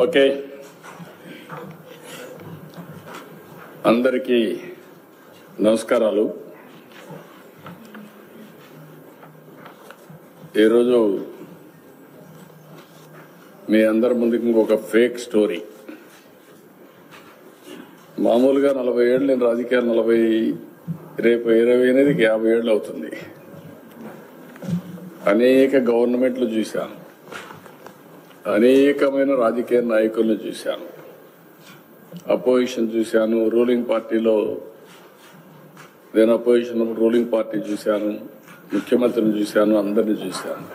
Okay, అందరికీ నమస్కారాలు. ఈరోజు మీ అందరి ముందుకు ఇంకొక ఫేక్ స్టోరీ. మామూలుగా 40 ఏళ్ళు నేను రాజకీయాలు రేపు 28కి 50 ఏళ్ళు అవుతుంది. అనేక గవర్నమెంట్లు చూశాను, అనేకమైన రాజకీయ నాయకులను చూశాను, అపోజిషన్ చూశాను, రూలింగ్ పార్టీలో నేను అపోజిషన్ రూలింగ్ పార్టీ చూశాను, ముఖ్యమంత్రిని చూశాను, అందరిని చూశాను.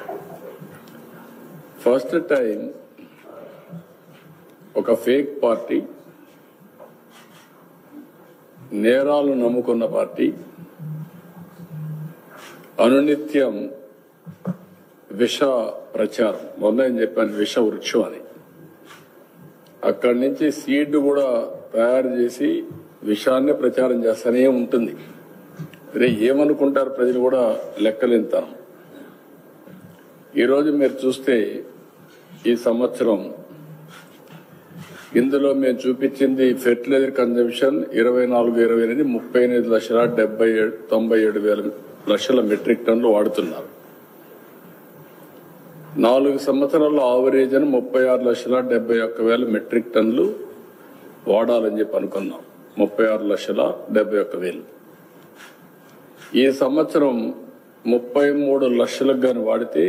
ఫస్ట్ టైం ఒక ఫేక్ పార్టీ, నేరాలు నమ్ముకున్న పార్టీ, అనునిత్యం విష ప్రచారం. మొన్న ఏం చెప్పాను, విష వృక్షం అని. అక్కడి నుంచి సీడ్ కూడా తయారు చేసి విషాన్ని ప్రచారం చేస్తూనే ఉంటుంది. ఏమనుకుంటారు ప్రజలు కూడా లెక్కలేంతాం. ఈరోజు మీరు చూస్తే ఈ సంవత్సరం ఇందులో మేము చూపించింది ఫెర్టిలైజర్ కన్జంప్షన్ 24-28 38,97,97 మెట్రిక్ టన్నులు వాడుతున్నారు. 4 సంవత్సరాల్లో ఆవరేజ్ అని 36,71,000 మెట్రిక్ టన్నులు వాడాలని చెప్పి అనుకున్నాం. 36,71,000. ఈ సంవత్సరం 33 లక్షలకు గాని వాడితే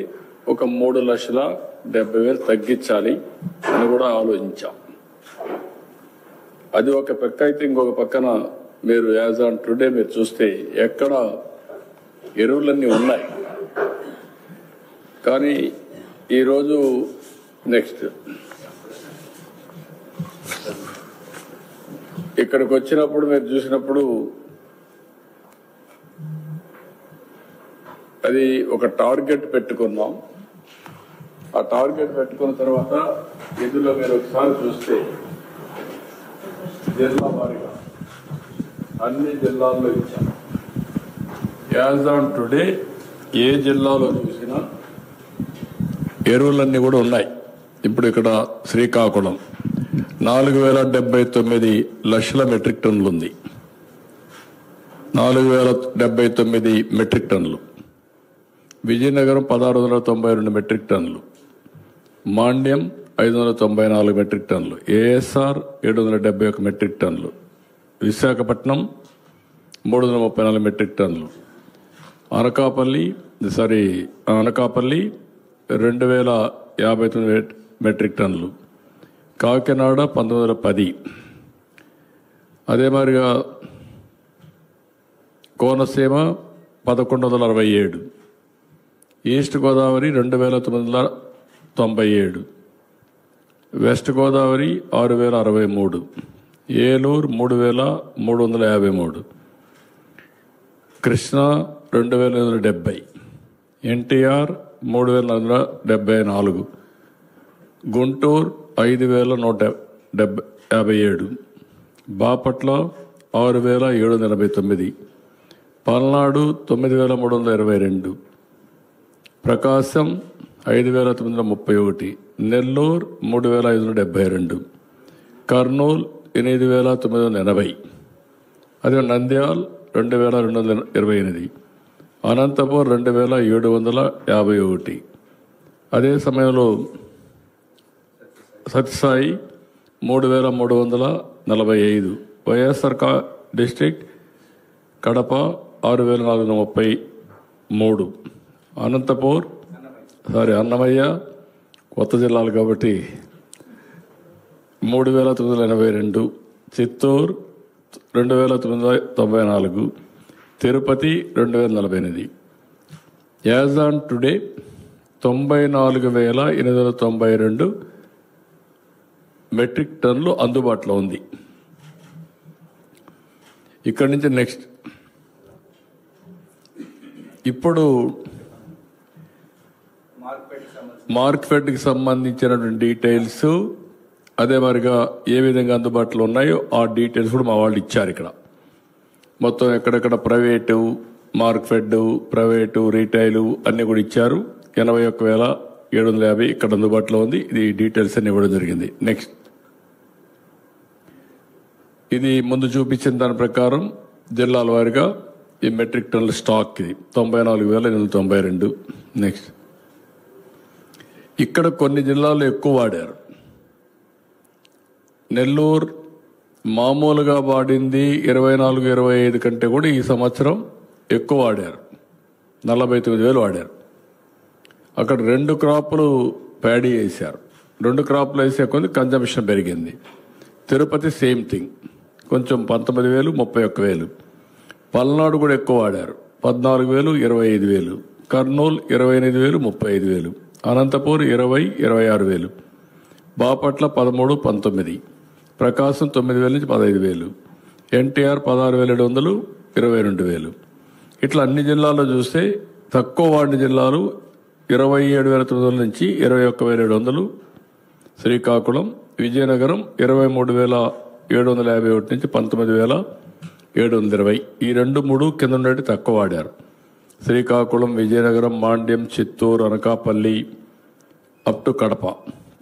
ఒక 3,70,000 తగ్గించాలి అని కూడా ఆలోచించాం. అది ఒక పక్క అయితే, ఇంకొక పక్కన మీరు యాజ్ ఆన్ టుడే మీరు చూస్తే ఎక్కడ ఎరువులన్నీ ఉన్నాయి. కానీ ఈరోజు నెక్స్ట్ ఇక్కడికి వచ్చినప్పుడు మీరు చూసినప్పుడు అది ఒక టార్గెట్ పెట్టుకున్నాం. ఆ టార్గెట్ పెట్టుకున్న తర్వాత ఇందులో మీరు ఒకసారి చూస్తే జిల్లా వారీగా అన్ని జిల్లాల్లో ఇచ్చాం. యాజ్ ఆన్ టుడే ఏ జిల్లాలో చూసినా ఎరువులన్నీ కూడా ఉన్నాయి. ఇప్పుడు ఇక్కడ శ్రీకాకుళం 4,079 లక్షల మెట్రిక్ టన్నులు ఉంది. 4,079 మెట్రిక్ టన్నులు. విజయనగరం 1,692 మెట్రిక్ టన్నులు. మాండ్యం 594 మెట్రిక్ టన్నులు. ఏఎస్ఆర్ 771 మెట్రిక్ టన్నులు. విశాఖపట్నం 334 మెట్రిక్ టన్నులు. అనకాపల్లి 2,059 మెట్రిక్ టన్నులు. కాకినాడ 1,910. అదే మాదిరిగా కోనసీమ 1,167. ఈస్ట్ గోదావరి 2,997. వెస్ట్ గోదావరి 6,063. ఏలూరు 3,353. కృష్ణా 2,870. ఎన్టీఆర్ 3,474. గుంటూరు 5,157. బాపట్ల 6,789. పల్నాడు 9,322. ప్రకాశం 5,931. నెల్లూరు 3,572. కర్నూలు 8,980. అదే నంద్యాల 2,228. అనంతపూర్ 2,751. అదే సమయంలో సత్యసాయి 3,345. వైఎస్ఆర్ డిస్ట్రిక్ట్ కడప 6,433. అన్నమయ్య కొత్త జిల్లాలు కాబట్టి 3,982. Chittoor 2,994. Tirupati 2,048. As on today 94,892 metric టన్నులు అందుబాటులో ఉంది. ఇక్కడి నుంచి నెక్స్ట్ ఇప్పుడు మార్కెట్కి సంబంధించినటువంటి డీటెయిల్స్, అదే మరిగా ఏ విధంగా అందుబాటులో ఉన్నాయో ఆ డీటెయిల్స్ కూడా మా వాళ్ళు ఇచ్చారు. ఇక్కడ మొత్తం ఎక్కడెక్కడ ప్రైవేటు మార్కెట్, ప్రైవేటు, రీటైలు అన్ని కూడా ఇచ్చారు. 81,000 750 ఇక్కడ అందుబాటులో ఉంది. ఇది డీటెయిల్స్ అన్ని ఇవ్వడం జరిగింది. నెక్స్ట్, ఇది ముందు చూపించిన దాని ప్రకారం జిల్లాల వారీగా ఈ మెట్రిక్ టన్నుల స్టాక్ ఇది 94,892. నెక్స్ట్, ఇక్కడ కొన్ని జిల్లాల్లో ఎక్కువ వాడారు. నెల్లూరు మామూలుగా వాడింది 24-25 కంటే కూడా ఈ సంవత్సరం ఎక్కువ వాడారు, 49,000 వాడారు. అక్కడ 2 క్రాపులు ప్యాడీ వేశారు. 2 క్రాపులు వేసే కొద్ది కన్జంప్షన్ పెరిగింది. తిరుపతి సేమ్ థింగ్, కొంచెం 19,000, 31,000. పల్నాడు కూడా ఎక్కువ వాడారు, 14,000, 25,000. కర్నూలు 28,000, 35,000. అనంతపూర్ 20, 26,000. బాపట్ల 13, 19. ప్రకాశం 9,000 నుంచి 15,000. ఎన్టీఆర్ 16,700, 22,000. ఇట్లా అన్ని జిల్లాల్లో చూస్తే తక్కువ వాడిన జిల్లాలు 27,900 నుంచి 21,700. శ్రీకాకుళం, విజయనగరం 23,751 నుంచి 19,720. ఈ 2-3 కింద ఉన్నట్టు తక్కువ వాడారు. శ్రీకాకుళం, విజయనగరం, మాండ్యం, చిత్తూరు, అనకాపల్లి అప్ టు కడప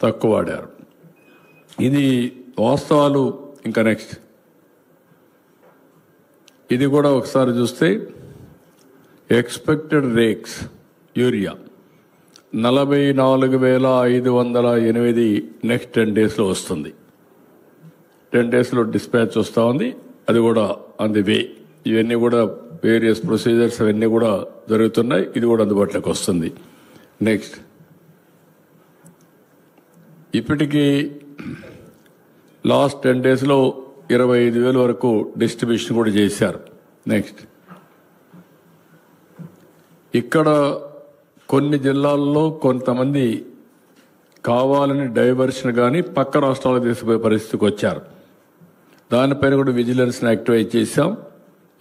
తక్కువ వాడారు. ఇది వాస్తవాలు. ఇంకా నెక్స్ట్, ఇది కూడా ఒకసారి చూస్తే ఎక్స్పెక్టెడ్ రేక్స్ యూరియా 44,508 నెక్స్ట్ 10 డేస్లో వస్తుంది. 10 డేస్లో డిస్పాచ్ వస్తూ ఉంది. అది కూడా ఆన్ ది వే. ఇవన్నీ కూడా వేరియస్ ప్రొసీజర్స్ అవన్నీ కూడా జరుగుతున్నాయి. ఇది కూడా అందుబాటులోకి వస్తుంది. నెక్స్ట్, ఇప్పటికీ లాస్ట్ 10 డేస్లో 25,000 వరకు డిస్ట్రిబ్యూషన్ కూడా చేశారు. నెక్స్ట్, ఇక్కడ కొన్ని జిల్లాల్లో కొంతమంది కావాలని డైవర్షన్ కానీ పక్క రాష్ట్రాలకు తీసుకుపోయే పరిస్థితికి వచ్చారు. దానిపైన కూడా విజిలెన్స్ని యాక్టివేట్ చేశాం.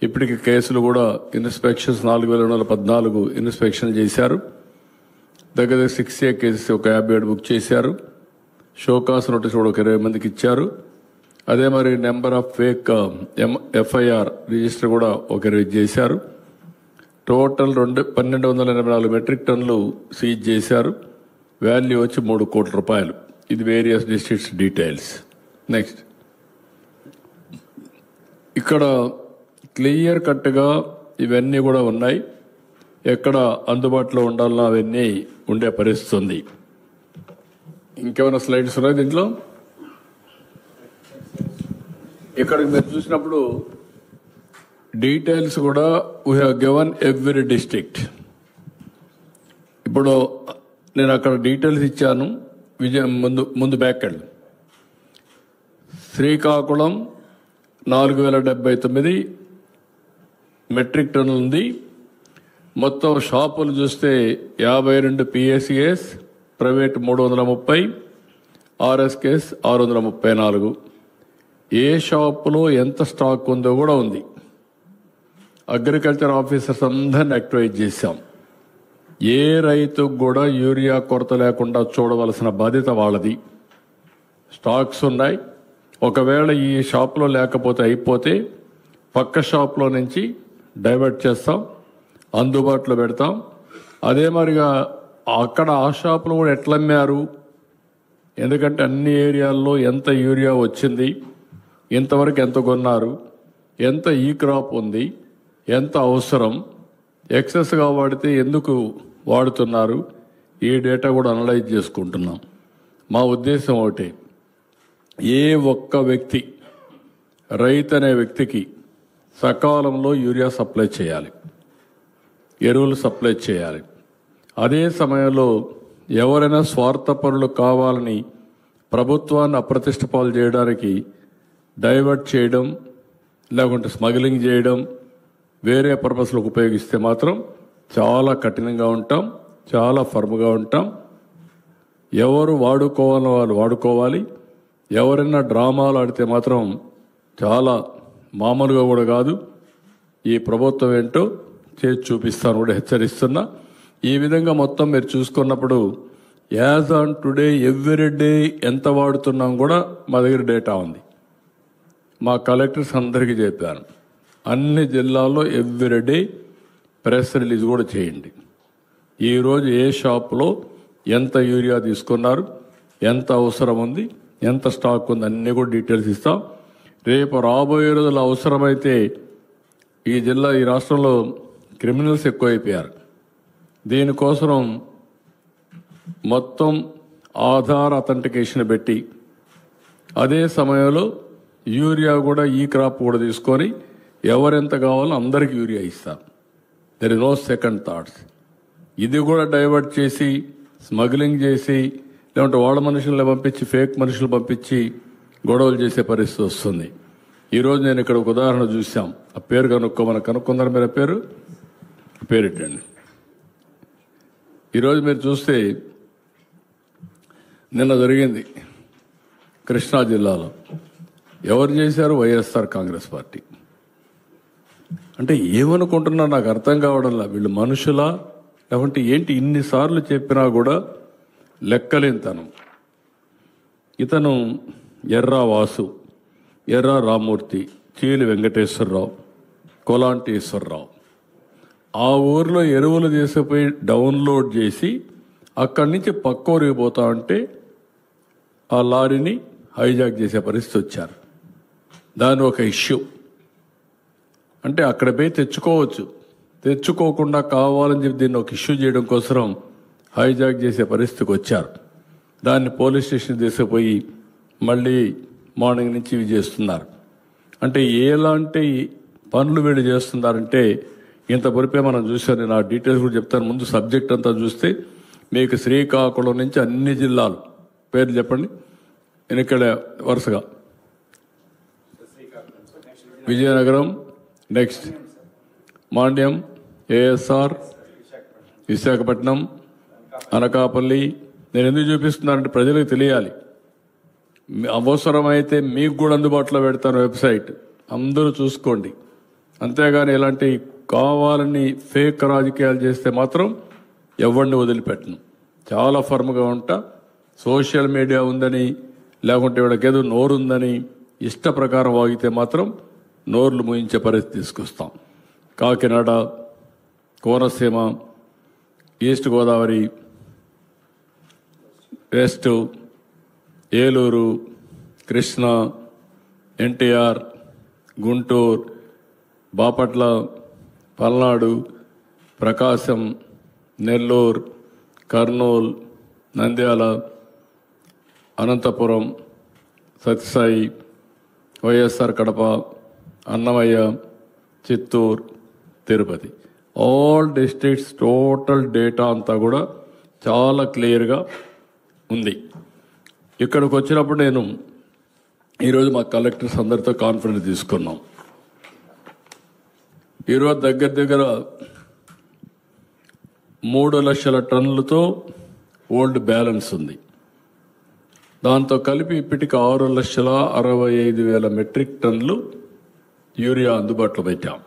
ఇప్పటికి కేసులు కూడా ఇన్స్పెక్షన్స్ 4,214 ఇన్స్పెక్షన్లు చేశారు. దగ్గర 6A కేసెస్ ఒక 57 బుక్ చేశారు. షోకాస్ నోటీస్ కూడా ఒక 20 మందికి ఇచ్చారు. అదే మరి number of fake FIR register కూడా ఒక 20 చేశారు. టోటల్ 1,284 మెట్రిక్ టన్నులు సీజ్ చేశారు. వాల్యూ వచ్చి 3 కోట్ల రూపాయలు. ఇది వేరియస్ డిస్ట్రిక్ట్స్ డీటెయిల్స్. నెక్స్ట్, ఇక్కడ క్లియర్ కట్గా ఇవన్నీ కూడా ఉన్నాయి. ఎక్కడ అందుబాటులో ఉండాలన్నా అవన్నీ ఉండే పరిస్థితి ఉంది. ఇంకేమైనా స్లైడ్స్ ఉన్నాయి దీంట్లో? ఇక్కడ మీరు చూసినప్పుడు డీటెయిల్స్ కూడా we have given every district. ఇప్పుడు నేను అక్కడ డీటెయిల్స్ ఇచ్చాను. ముందు బ్యాక్ వెళ్ళి శ్రీకాకుళం 4,079 మెట్రిక్ టన్నులు ఉంది. మొత్తం షాపులు చూస్తే 52 PACS, ప్రైవేట్ 330, RSKs 634. ఏ షాపులో ఎంత స్టాక్ ఉందో కూడా ఉంది. అగ్రికల్చర్ ఆఫీసర్స్ అందరిని యాక్టివేట్ చేశాం. ఏ రైతుకు కూడా యూరియా కొరత లేకుండా చూడవలసిన బాధ్యత వాళ్ళది. స్టాక్స్ ఉన్నాయి. ఒకవేళ ఈ షాప్లో లేకపోతే అయిపోతే పక్క షాప్లో నుంచి డైవర్ట్ చేస్తాం, అందుబాటులో పెడతాం. అదే మరిగా అక్కడ ఆ షాపులో కూడా ఎట్లా అమ్మారు, ఎందుకంటే అన్ని ఏరియాల్లో ఎంత యూరియా వచ్చింది, ఇంతవరకు ఎంత కొన్నారు, ఎంత ఈ క్రాప్ ఉంది, ఎంత అవసరం, ఎక్సెస్గా వాడితే ఎందుకు వాడుతున్నారు, ఈ డేటా కూడా అనలైజ్ చేసుకుంటున్నాం. మా ఉద్దేశం ఒకటి, ఏ ఒక్క వ్యక్తి రైతు అనే వ్యక్తికి సకాలంలో యూరియా సప్లై చేయాలి, ఎరువులు సప్లై చేయాలి. అదే సమయంలో ఎవరైనా స్వార్థపరులు కావాలని ప్రభుత్వాన్ని అప్రతిష్ట పాలు చేయడానికి డైవర్ట్ చేయడం, లేకుంటే స్మగ్లింగ్ చేయడం, వేరే పర్పస్లకు ఉపయోగిస్తే మాత్రం చాలా కఠినంగా ఉంటాం, చాలా ఫర్మ్గా ఉంటాం. ఎవరు వాడుకోవాలో వాళ్ళు వాడుకోవాలి. ఎవరైనా డ్రామాలు ఆడితే మాత్రం చాలా మామూలుగా కూడా కాదు. ఈ ప్రభుత్వం ఏంటో చేసి చూపిస్తాను కూడా హెచ్చరిస్తున్నా. ఈ విధంగా మొత్తం మీరు చూసుకున్నప్పుడు as on today every day ఎంత వాడుతున్నాం కూడా మా దగ్గర డేటా ఉంది. మా కలెక్టర్స్ అందరికీ చెప్పాను, అన్ని జిల్లాల్లో ఎవ్రీ డే ప్రెస్ రిలీజ్ కూడా చేయండి. ఈరోజు ఏ షాప్లో ఎంత యూరియా తీసుకున్నారు, ఎంత అవసరం ఉంది, ఎంత స్టాక్ ఉంది, అన్నీ కూడా డీటెయిల్స్ ఇస్తాం. రేపు రాబోయే రోజుల్లో అవసరమైతే ఈ రాష్ట్రంలో క్రిమినల్స్ ఎక్కువైపోయారు. దీనికోసం మొత్తం ఆధార్ అథెంటికేషన్ పెట్టి అదే సమయంలో యూరియా కూడా ఈ క్రాప్ కూడా తీసుకొని ఎవరెంత కావాలో అందరికి యూరియా ఇస్తాం. There is no second thoughts. ఇది కూడా డైవర్ట్ చేసి స్మగ్లింగ్ చేసి లేదంటే వాళ్ళ మనుషులను పంపించి ఫేక్ మనుషులు పంపించి గొడవలు చేసే పరిస్థితి వస్తుంది. ఈరోజు నేను ఇక్కడ ఒక ఉదాహరణ చూసాం. ఆ పేరు కనుక్కుందరు మీరు పేరు ఇట్టండి. ఈరోజు మీరు చూస్తే నిన్న జరిగింది కృష్ణా జిల్లాలో. ఎవరు చేశారు? వైఎస్ఆర్ కాంగ్రెస్ పార్టీ. అంటే ఏమనుకుంటున్నారు నాకు అర్థం కావడంలా. వీళ్ళు మనుషులా లేకుంటే ఏంటి? ఇన్నిసార్లు చెప్పినా కూడా లెక్కలేనితనం. ఇతను ఎర్రా వాసు, ఎర్రా రామూర్తి, చీలి వెంకటేశ్వరరావు, కొలాంటి ఈశ్వరరావు ఆ ఊర్లో ఎరువులు తీసుకుపోయి డౌన్లోడ్ చేసి అక్కడి నుంచి పక్క ఊరికి పోతా ఉంటే ఆ లారీని హైజాక్ చేసే పరిస్థితి వచ్చారు. దాని ఒక ఇష్యూ. అంటే అక్కడ పోయి తెచ్చుకోవచ్చు, తెచ్చుకోకుండా కావాలని చెప్పి దీన్ని ఒక ఇష్యూ చేయడం కోసం హైజాక్ చేసే పరిస్థితికి వచ్చారు. దాన్ని పోలీస్ స్టేషన్ తీసుకుపోయి మళ్ళీ మార్నింగ్ నుంచి ఇవి చేస్తున్నారు. అంటే ఎలాంటి పనులు వీళ్ళు చేస్తున్నారంటే ఇంత పొరిపే మనం చూసాను. నేను ఆ డీటెయిల్స్ కూడా చెప్తాను. ముందు సబ్జెక్ట్ అంతా చూస్తే మీకు శ్రీకాకుళం నుంచి అన్ని జిల్లాలు పేర్లు చెప్పండి. నేను ఇక్కడ వరుసగా విజయనగరం, నెక్స్ట్ మాండ్యం, ఏఎస్ఆర్, విశాఖపట్నం, అనకాపల్లి. నేను ఎందుకు చూపిస్తున్నానంటే ప్రజలకు తెలియాలి. అవసరమైతే మీకు కూడా అందుబాటులో పెడతాను వెబ్సైట్, అందరూ చూసుకోండి. అంతేగాని ఇలాంటి కావాలని ఫేక్ రాజకీయాలు చేస్తే మాత్రం ఎవరిని వదిలిపెట్టను. చాలా ఫర్మ్గా ఉంటా. సోషల్ మీడియా ఉందని లేకుంటే వీళ్ళకి ఏదో నోరు ఉందని ఇష్ట ప్రకారం వాగితే మాత్రం నోర్లు మూయించే పరిస్థితి తీసుకొస్తాం. Kakinada, Konaseema, east Godavari, west, Eluru, Krishna, NTR, Guntur, Bapatla, Palnadu, Prakasam, Nellore, Kurnool, Nandyal, Anantapuram, Sathyasai, YSR Kadapa, Annamayya, Chittoor, Tirupati, all districts total data అంతా కూడా చాలా క్లియర్గా ఉంది. ఇక్కడికి వచ్చినప్పుడు నేను ఈరోజు మా కలెక్టర్స్ అందరితో కాన్ఫరెన్స్ తీసుకున్నాం. ఈరోజు దగ్గర 3 లక్షల టన్నులతో ఓల్డ్ బ్యాలెన్స్ ఉంది. దాంతో కలిపి ఇప్పటికి 6,65,000 మెట్రిక్ టన్నులు యూరియా అందుబాటులో పెట్టాం.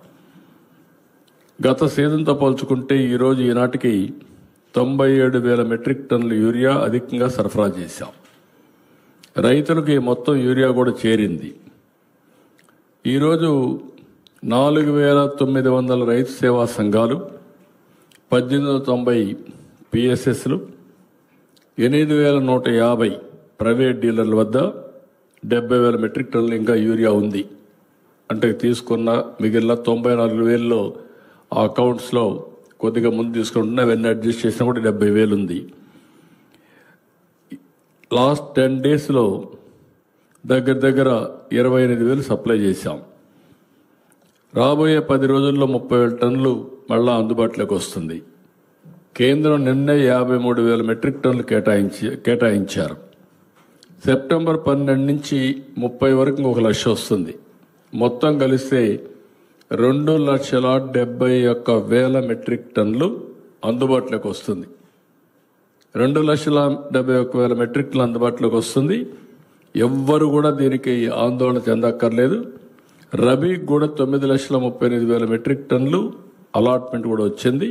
గత సీజన్తో పోల్చుకుంటే ఈరోజు ఈనాటికి 97,000 మెట్రిక్ టన్నులు యూరియా అధికంగా సరఫరా చేశాం. రైతులకి మొత్తం యూరియా కూడా చేరింది. ఈరోజు 4,900 రైతు సేవా సంఘాలు, 1890 పిఎస్ఎస్లు, 8,150 ప్రైవేట్ డీలర్ల వద్ద 70,000 మెట్రిక్ టన్నులు ఇంకా యూరియా ఉంది. అంటే తీసుకున్న మిగిలిన 94,000లో ఆ అకౌంట్స్లో కొద్దిగా ముందు తీసుకుంటున్నా అవన్నీ అడ్జస్ట్ చేసినా కూడా 70,000 ఉంది. లాస్ట్ 10 డేస్లో దగ్గర 28,000 సప్లై చేశాం. రాబోయే 10 రోజుల్లో 30,000 టన్నులు మళ్ళా అందుబాటులోకి వస్తుంది. కేంద్రం నిన్నే 53,000 మెట్రిక్ టన్నులు కేటాయించారు. సెప్టెంబర్ 12 నుంచి 30 వరకు 1 లక్ష వస్తుంది. మొత్తం కలిస్తే 2,71,000 మెట్రిక్ టన్నులు అందుబాటులోకి వస్తుంది. 2,71,000 మెట్రిక్ టన్నులు అందుబాటులోకి వస్తుంది. ఎవ్వరు కూడా దీనికి ఆందోళన చెందక్కర్లేదు. రబీకి కూడా 9,38,000 మెట్రిక్ టన్నులు అలాట్మెంట్ కూడా వచ్చింది.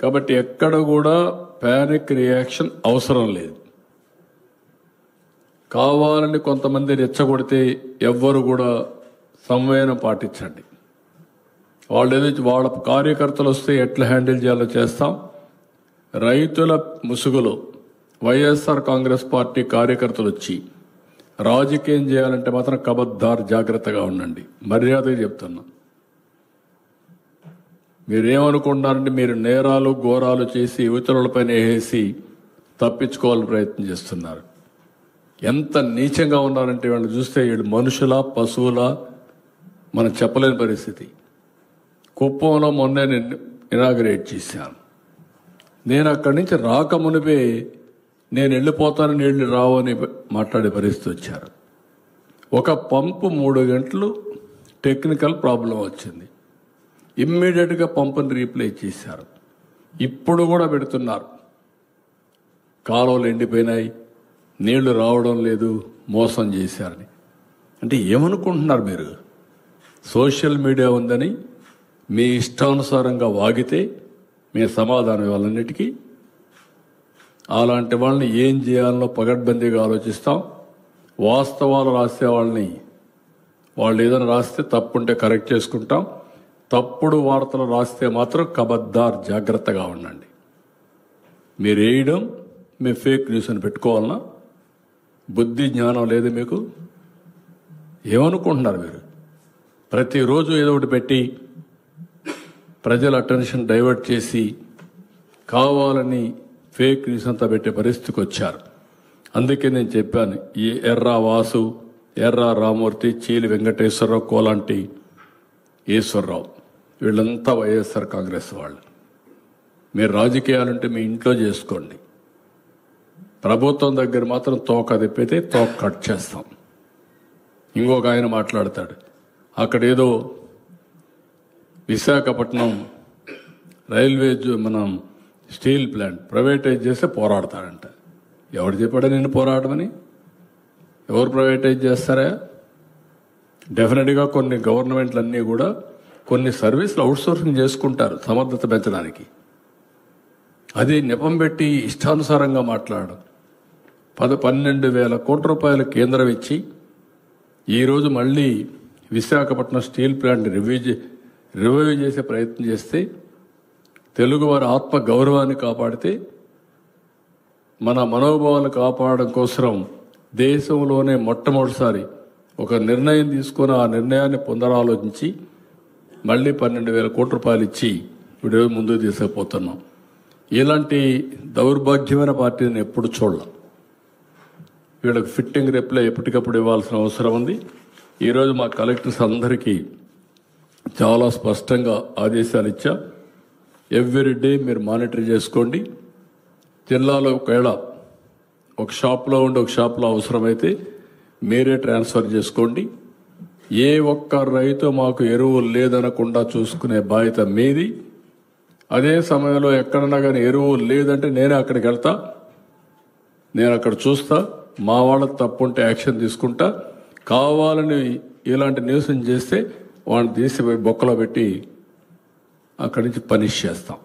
కాబట్టి ఎక్కడ కూడా ప్యానిక్ రియాక్షన్ అవసరం లేదు. కావాలని కొంతమంది రెచ్చగొడితే ఎవ్వరు కూడా సంవేదన పాటించండి. వాళ్ళ కార్యకర్తలు వస్తే ఎట్లా హ్యాండిల్ చేయాలో చేస్తాం. రైతుల ముసుగులో వైఎస్ఆర్ కాంగ్రెస్ పార్టీ కార్యకర్తలు వచ్చి రాజకీయం చేయాలంటే మాత్రం కబద్దార్ జాగ్రత్తగా ఉండండి. మర్యాదగా చెప్తున్నా. మీరేమనుకుంటున్నారంటే మీరు నేరాలు ఘోరాలు చేసి యువతులపైన వేసి తప్పించుకోవాలని ప్రయత్నం చేస్తున్నారు. ఎంత నీచంగా ఉన్నారంటే వాళ్ళు చూస్తే వీళ్ళు మనుషుల పశువుల మనం చెప్పలేని పరిస్థితి. కుప్పంలో మొన్నే నేను ఇనాగరేట్ చేశాను. నేను అక్కడి నుంచి రాకమునిపే నేను వెళ్ళిపోతాను, నీళ్లు రావు అని మాట్లాడే పరిస్థితి వచ్చారు. ఒక పంపు 3 గంటలు టెక్నికల్ ప్రాబ్లం వచ్చింది. ఇమ్మీడియట్గా పంపుని రీప్లేస్ చేశారు. ఇప్పుడు కూడా పెడుతున్నారు. కాలువలు ఎండిపోయినాయి, నీళ్లు రావడం లేదు, మోసం చేశారని. అంటే ఏమనుకుంటున్నారు మీరు? సోషల్ మీడియా ఉందని మీ ఇష్టానుసారంగా వాగితే మీ సమాధానం ఇవ్వాలన్నిటికీ. అలాంటి వాళ్ళని ఏం చేయాలనో పగడ్బందీగా ఆలోచిస్తాం. వాస్తవాలు రాసే వాళ్ళని వాళ్ళు ఏదైనా రాస్తే తప్పుంటే కరెక్ట్ చేసుకుంటాం. తప్పుడు వార్తలు రాస్తే మాత్రం కబద్దార్ జాగ్రత్తగా ఉండండి. మీరు వేయడం మీ ఫేక్ న్యూస్ అని పెట్టుకోవాలన్నా? బుద్ధి జ్ఞానం లేదు మీకు? ఏమనుకుంటున్నారు మీరు? ప్రతిరోజు ఏదో ఒకటి పెట్టి ప్రజల అటెన్షన్ డైవర్ట్ చేసి కావాలని ఫేక్ న్యూస్ అంతా పెట్టే పరిస్థితికి వచ్చారు. అందుకే నేను చెప్పాను, ఈ ఎర్రా వాసు, ఎర్రా రామూర్తి, చీలి వెంకటేశ్వరరావు, కోలాంటి ఈశ్వరరావు వీళ్ళంతా వైఎస్ఆర్ కాంగ్రెస్ వాళ్ళు. మీరు రాజకీయాలంటే మీ ఇంట్లో చేసుకోండి. ప్రభుత్వం దగ్గర మాత్రం తోక తిప్పితే తోక కట్ చేస్తాం. ఇంకొక ఆయన మాట్లాడతాడు, అక్కడేదో విశాఖపట్నం రైల్వే మనం స్టీల్ ప్లాంట్ ప్రైవేటైజ్ చేస్తే పోరాడతాడంట. ఎవరు చెప్పాడా నేను పోరాడమని? ఎవరు ప్రైవేటైజ్ చేస్తారా? డెఫినెట్గా కొన్ని గవర్నమెంట్లన్నీ కూడా కొన్ని సర్వీసులు అవుట్సోర్సింగ్ చేసుకుంటారు సమర్థత పెంచడానికి. అది నెపం పెట్టి ఇష్టానుసారంగా మాట్లాడడం. 12,000 కోట్ల రూపాయల కేంద్రం ఇచ్చి ఈరోజు మళ్ళీ విశాఖపట్నం స్టీల్ ప్లాంట్ రివైవ్ చేసే ప్రయత్నం చేస్తే, తెలుగువారి ఆత్మ గౌరవాన్ని కాపాడితే, మన మనోభావాలు కాపాడడం కోసం దేశంలోనే మొట్టమొదటిసారి ఒక నిర్ణయం తీసుకుని ఆ నిర్ణయాన్ని పునరాలోచించి మళ్ళీ 12,000 కోట్ల రూపాయలు ఇచ్చి ఇప్పుడు ముందుకు తీసుకుపోతున్నాం. ఇలాంటి దౌర్భాగ్యమైన పార్టీని ఎప్పుడు చూడాలి. వీళ్ళకి ఫిట్టింగ్ రిప్లై ఎప్పటికప్పుడు ఇవ్వాల్సిన అవసరం ఉంది. ఈరోజు మా కలెక్టర్స్ అందరికీ చాలా స్పష్టంగా ఆదేశాలు ఇచ్చా. ఎవ్రీ డే మీరు మానిటర్ చేసుకోండి. జిల్లాలో ఒకవేళ ఒక షాప్లో ఉండి ఒక షాప్లో అవసరమైతే మీరే ట్రాన్స్ఫర్ చేసుకోండి. ఏ ఒక్క రైతు మాకు ఎరువులు లేదనకుండా చూసుకునే బాధ్యత మీది. అదే సమయంలో ఎక్కడన్నా కానీ ఎరువులు లేదంటే నేనే అక్కడికి వెళ్తా, నేను అక్కడ చూస్తా, మా వాళ్ళకి తప్పుంటే యాక్షన్ తీసుకుంటా. కావాలని ఇలాంటి న్యూస్ చేస్తే వాడిని తీసిపోయి బొక్కలో పెట్టి అక్కడి నుంచి పనిష్ చేస్తాం.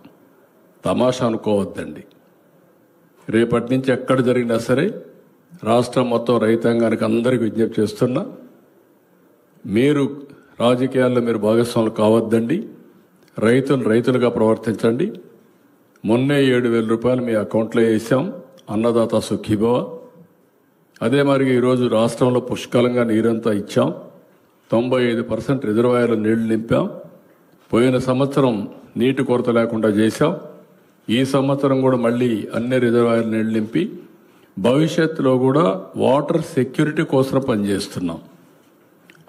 తమాషా అనుకోవద్దండి. రేపటి నుంచి ఎక్కడ జరిగినా సరే రాష్ట్రం మొత్తం రైతాంగానికి అందరికీ విజ్ఞప్తి చేస్తున్నా, మీరు రాజకీయాల్లో మీరు భాగస్వాములు కావద్దండి. రైతులుగా ప్రవర్తించండి. మొన్నే 7,000 రూపాయలు మీ అకౌంట్లో వేసాం, అన్నదాత సుఖీభవ. అదే మరి ఈరోజు రాష్ట్రంలో పుష్కలంగా నీరంతా ఇచ్చాం. 95% రిజర్వాయర్లు నీళ్లు నింపాం. పోయిన సంవత్సరం నీటి కొరత లేకుండా చేశాం. ఈ సంవత్సరం కూడా మళ్ళీ అన్ని రిజర్వాయర్లు నీళ్లు నింపి భవిష్యత్తులో కూడా వాటర్ సెక్యూరిటీ కోసం పనిచేస్తున్నాం.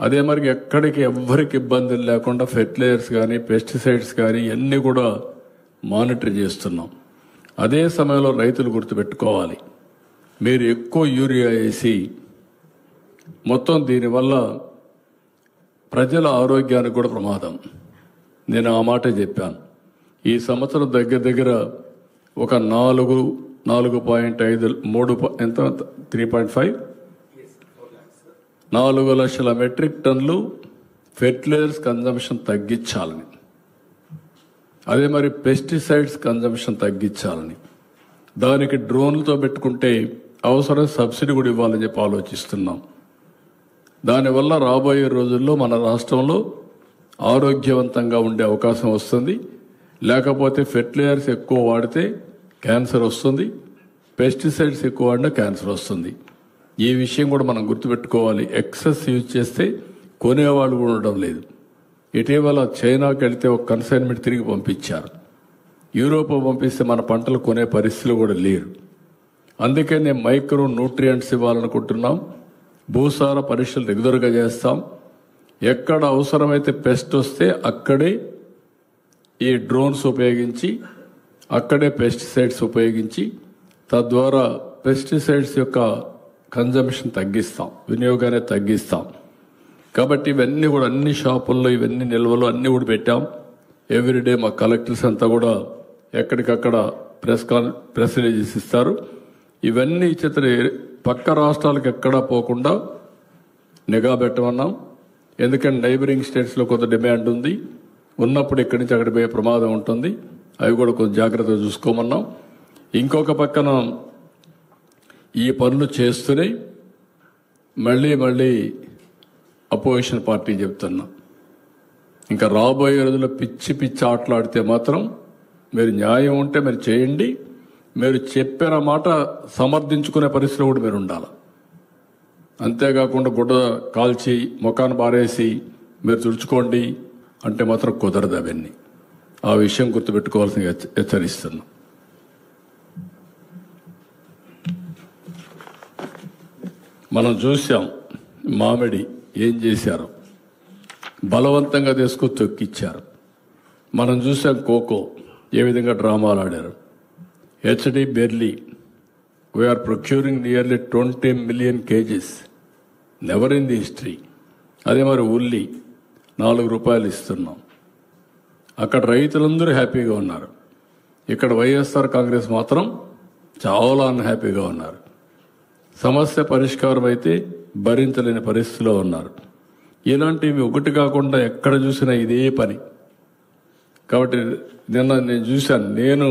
అదే మరి ఎక్కడికి ఎవ్వరికి ఇబ్బందులు లేకుండా ఫెర్టిలైజర్స్ కానీ పెస్టిసైడ్స్ కానీ అన్నీ కూడా మానిటర్ చేస్తున్నాం. అదే సమయంలో రైతులు గుర్తుపెట్టుకోవాలి, మీరు ఎక్కువ యూరియా వేసి మొత్తం దీనివల్ల ప్రజల ఆరోగ్యానికి కూడా ప్రమాదం. నేను ఆ మాట చెప్పాను. ఈ సంవత్సరం దగ్గర ఒక 4.5 ఎంత 3.5 4 లక్షల మెట్రిక్ టన్నులు ఫెర్టిలైజర్స్ కన్జంప్షన్ తగ్గించాలని, అదే మరి పెస్టిసైడ్స్ కన్జంప్షన్ తగ్గించాలని, దానికి డ్రోన్లతో పెట్టుకుంటే అవసరం సబ్సిడీ కూడా ఇవ్వాలని చెప్పి ఆలోచిస్తున్నాం. దానివల్ల రాబోయే రోజుల్లో మన రాష్ట్రంలో ఆరోగ్యవంతంగా ఉండే అవకాశం వస్తుంది. లేకపోతే ఫెర్టిలైజర్స్ ఎక్కువ వాడితే క్యాన్సర్ వస్తుంది, పెస్టిసైడ్స్ ఎక్కువ వాడినా క్యాన్సర్ వస్తుంది. ఈ విషయం కూడా మనం గుర్తుపెట్టుకోవాలి. ఎక్సెస్ యూజ్ చేస్తే కొనేవాళ్ళు కూడా ఉండడం లేదు. ఇటీవల చైనాకి వెళితే ఒక కన్సైన్మెంట్ తిరిగి పంపించారు. యూరోప్ పంపిస్తే మన పంటలు కొనే పరిస్థితులు కూడా లేరు. అందుకే నేను మైక్రో న్యూట్రియంట్స్ ఇవ్వాలనుకుంటున్నాం. భూసార పరీక్షలు రెగ్యులర్గా చేస్తాం. ఎక్కడ అవసరమైతే పెస్ట్ వస్తే అక్కడే ఈ డ్రోన్స్ ఉపయోగించి, అక్కడే పెస్టిసైడ్స్ ఉపయోగించి, తద్వారా పెస్టిసైడ్స్ యొక్క కన్జంప్షన్ తగ్గిస్తాం, వినియోగాన్ని తగ్గిస్తాం. కాబట్టి ఇవన్నీ కూడా అన్ని షాపుల్లో ఇవన్నీ నిల్వలు అన్నీ కూడా పెట్టాం. ఎవ్రీడే మా కలెక్టర్స్ అంతా కూడా ఎక్కడికక్కడ ప్రెస్ రిలీజెస్ ఇస్తారు. ఇవన్నీ ఇచ్చేత పక్క రాష్ట్రాలకు ఎక్కడా పోకుండా నిఘా పెట్టమన్నాం. ఎందుకంటే నైబరింగ్ స్టేట్స్లో కొంత డిమాండ్ ఉంది. ఉన్నప్పుడు ఇక్కడి నుంచి అక్కడ పోయే ప్రమాదం ఉంటుంది. అవి కూడా కొంచెం జాగ్రత్తగా చూసుకోమన్నాం. ఇంకొక పక్కన ఈ పనులు చేస్తూనే మళ్ళీ అపోజిషన్ పార్టీ చెప్తున్నా, ఇంకా రాబోయే రోజుల్లో పిచ్చి ఆటలాడితే మాత్రం మీరు న్యాయం ఉంటే మీరు చేయండి. మీరు చెప్పిన మాట సమర్థించుకునే పరిస్థితిలో కూడా మీరు ఉండాలి. అంతేకాకుండా గుడ్డ కాల్చి ముఖాన్ని బారేసి మీరు తుడుచుకోండి అంటే మాత్రం కుదరదు. అవన్నీ ఆ విషయం గుర్తుపెట్టుకోవాల్సిన హెచ్చరిస్తున్నా. మనం చూసాం మామిడి ఏం చేశారు, బలవంతంగా తీసుకొని తొక్కిచ్చారు. మనం చూసాం కోకో ఏ విధంగా డ్రామాలు ఆడారు. HD Burley we're procuring nearly 20 million kgs, never in the history. అదే మరి ఉల్లి ₹4 ఇస్తున్నాం. అక్కడ రైతులందరూ హ్యాపీగా ఉన్నారు. ఇక్కడ వైఎస్ఆర్ కాంగ్రెస్ మాత్రం చాలా అన్హ్యాపీగా ఉన్నారు. సమస్య పరిష్కారం అయితే భరించలేని పరిస్థితిలో ఉన్నారు. ఇలాంటివి ఒకటి కాకుండా ఎక్కడ చూసినా ఇదే పని. కాబట్టి నిన్న నేను చూశాను, నేను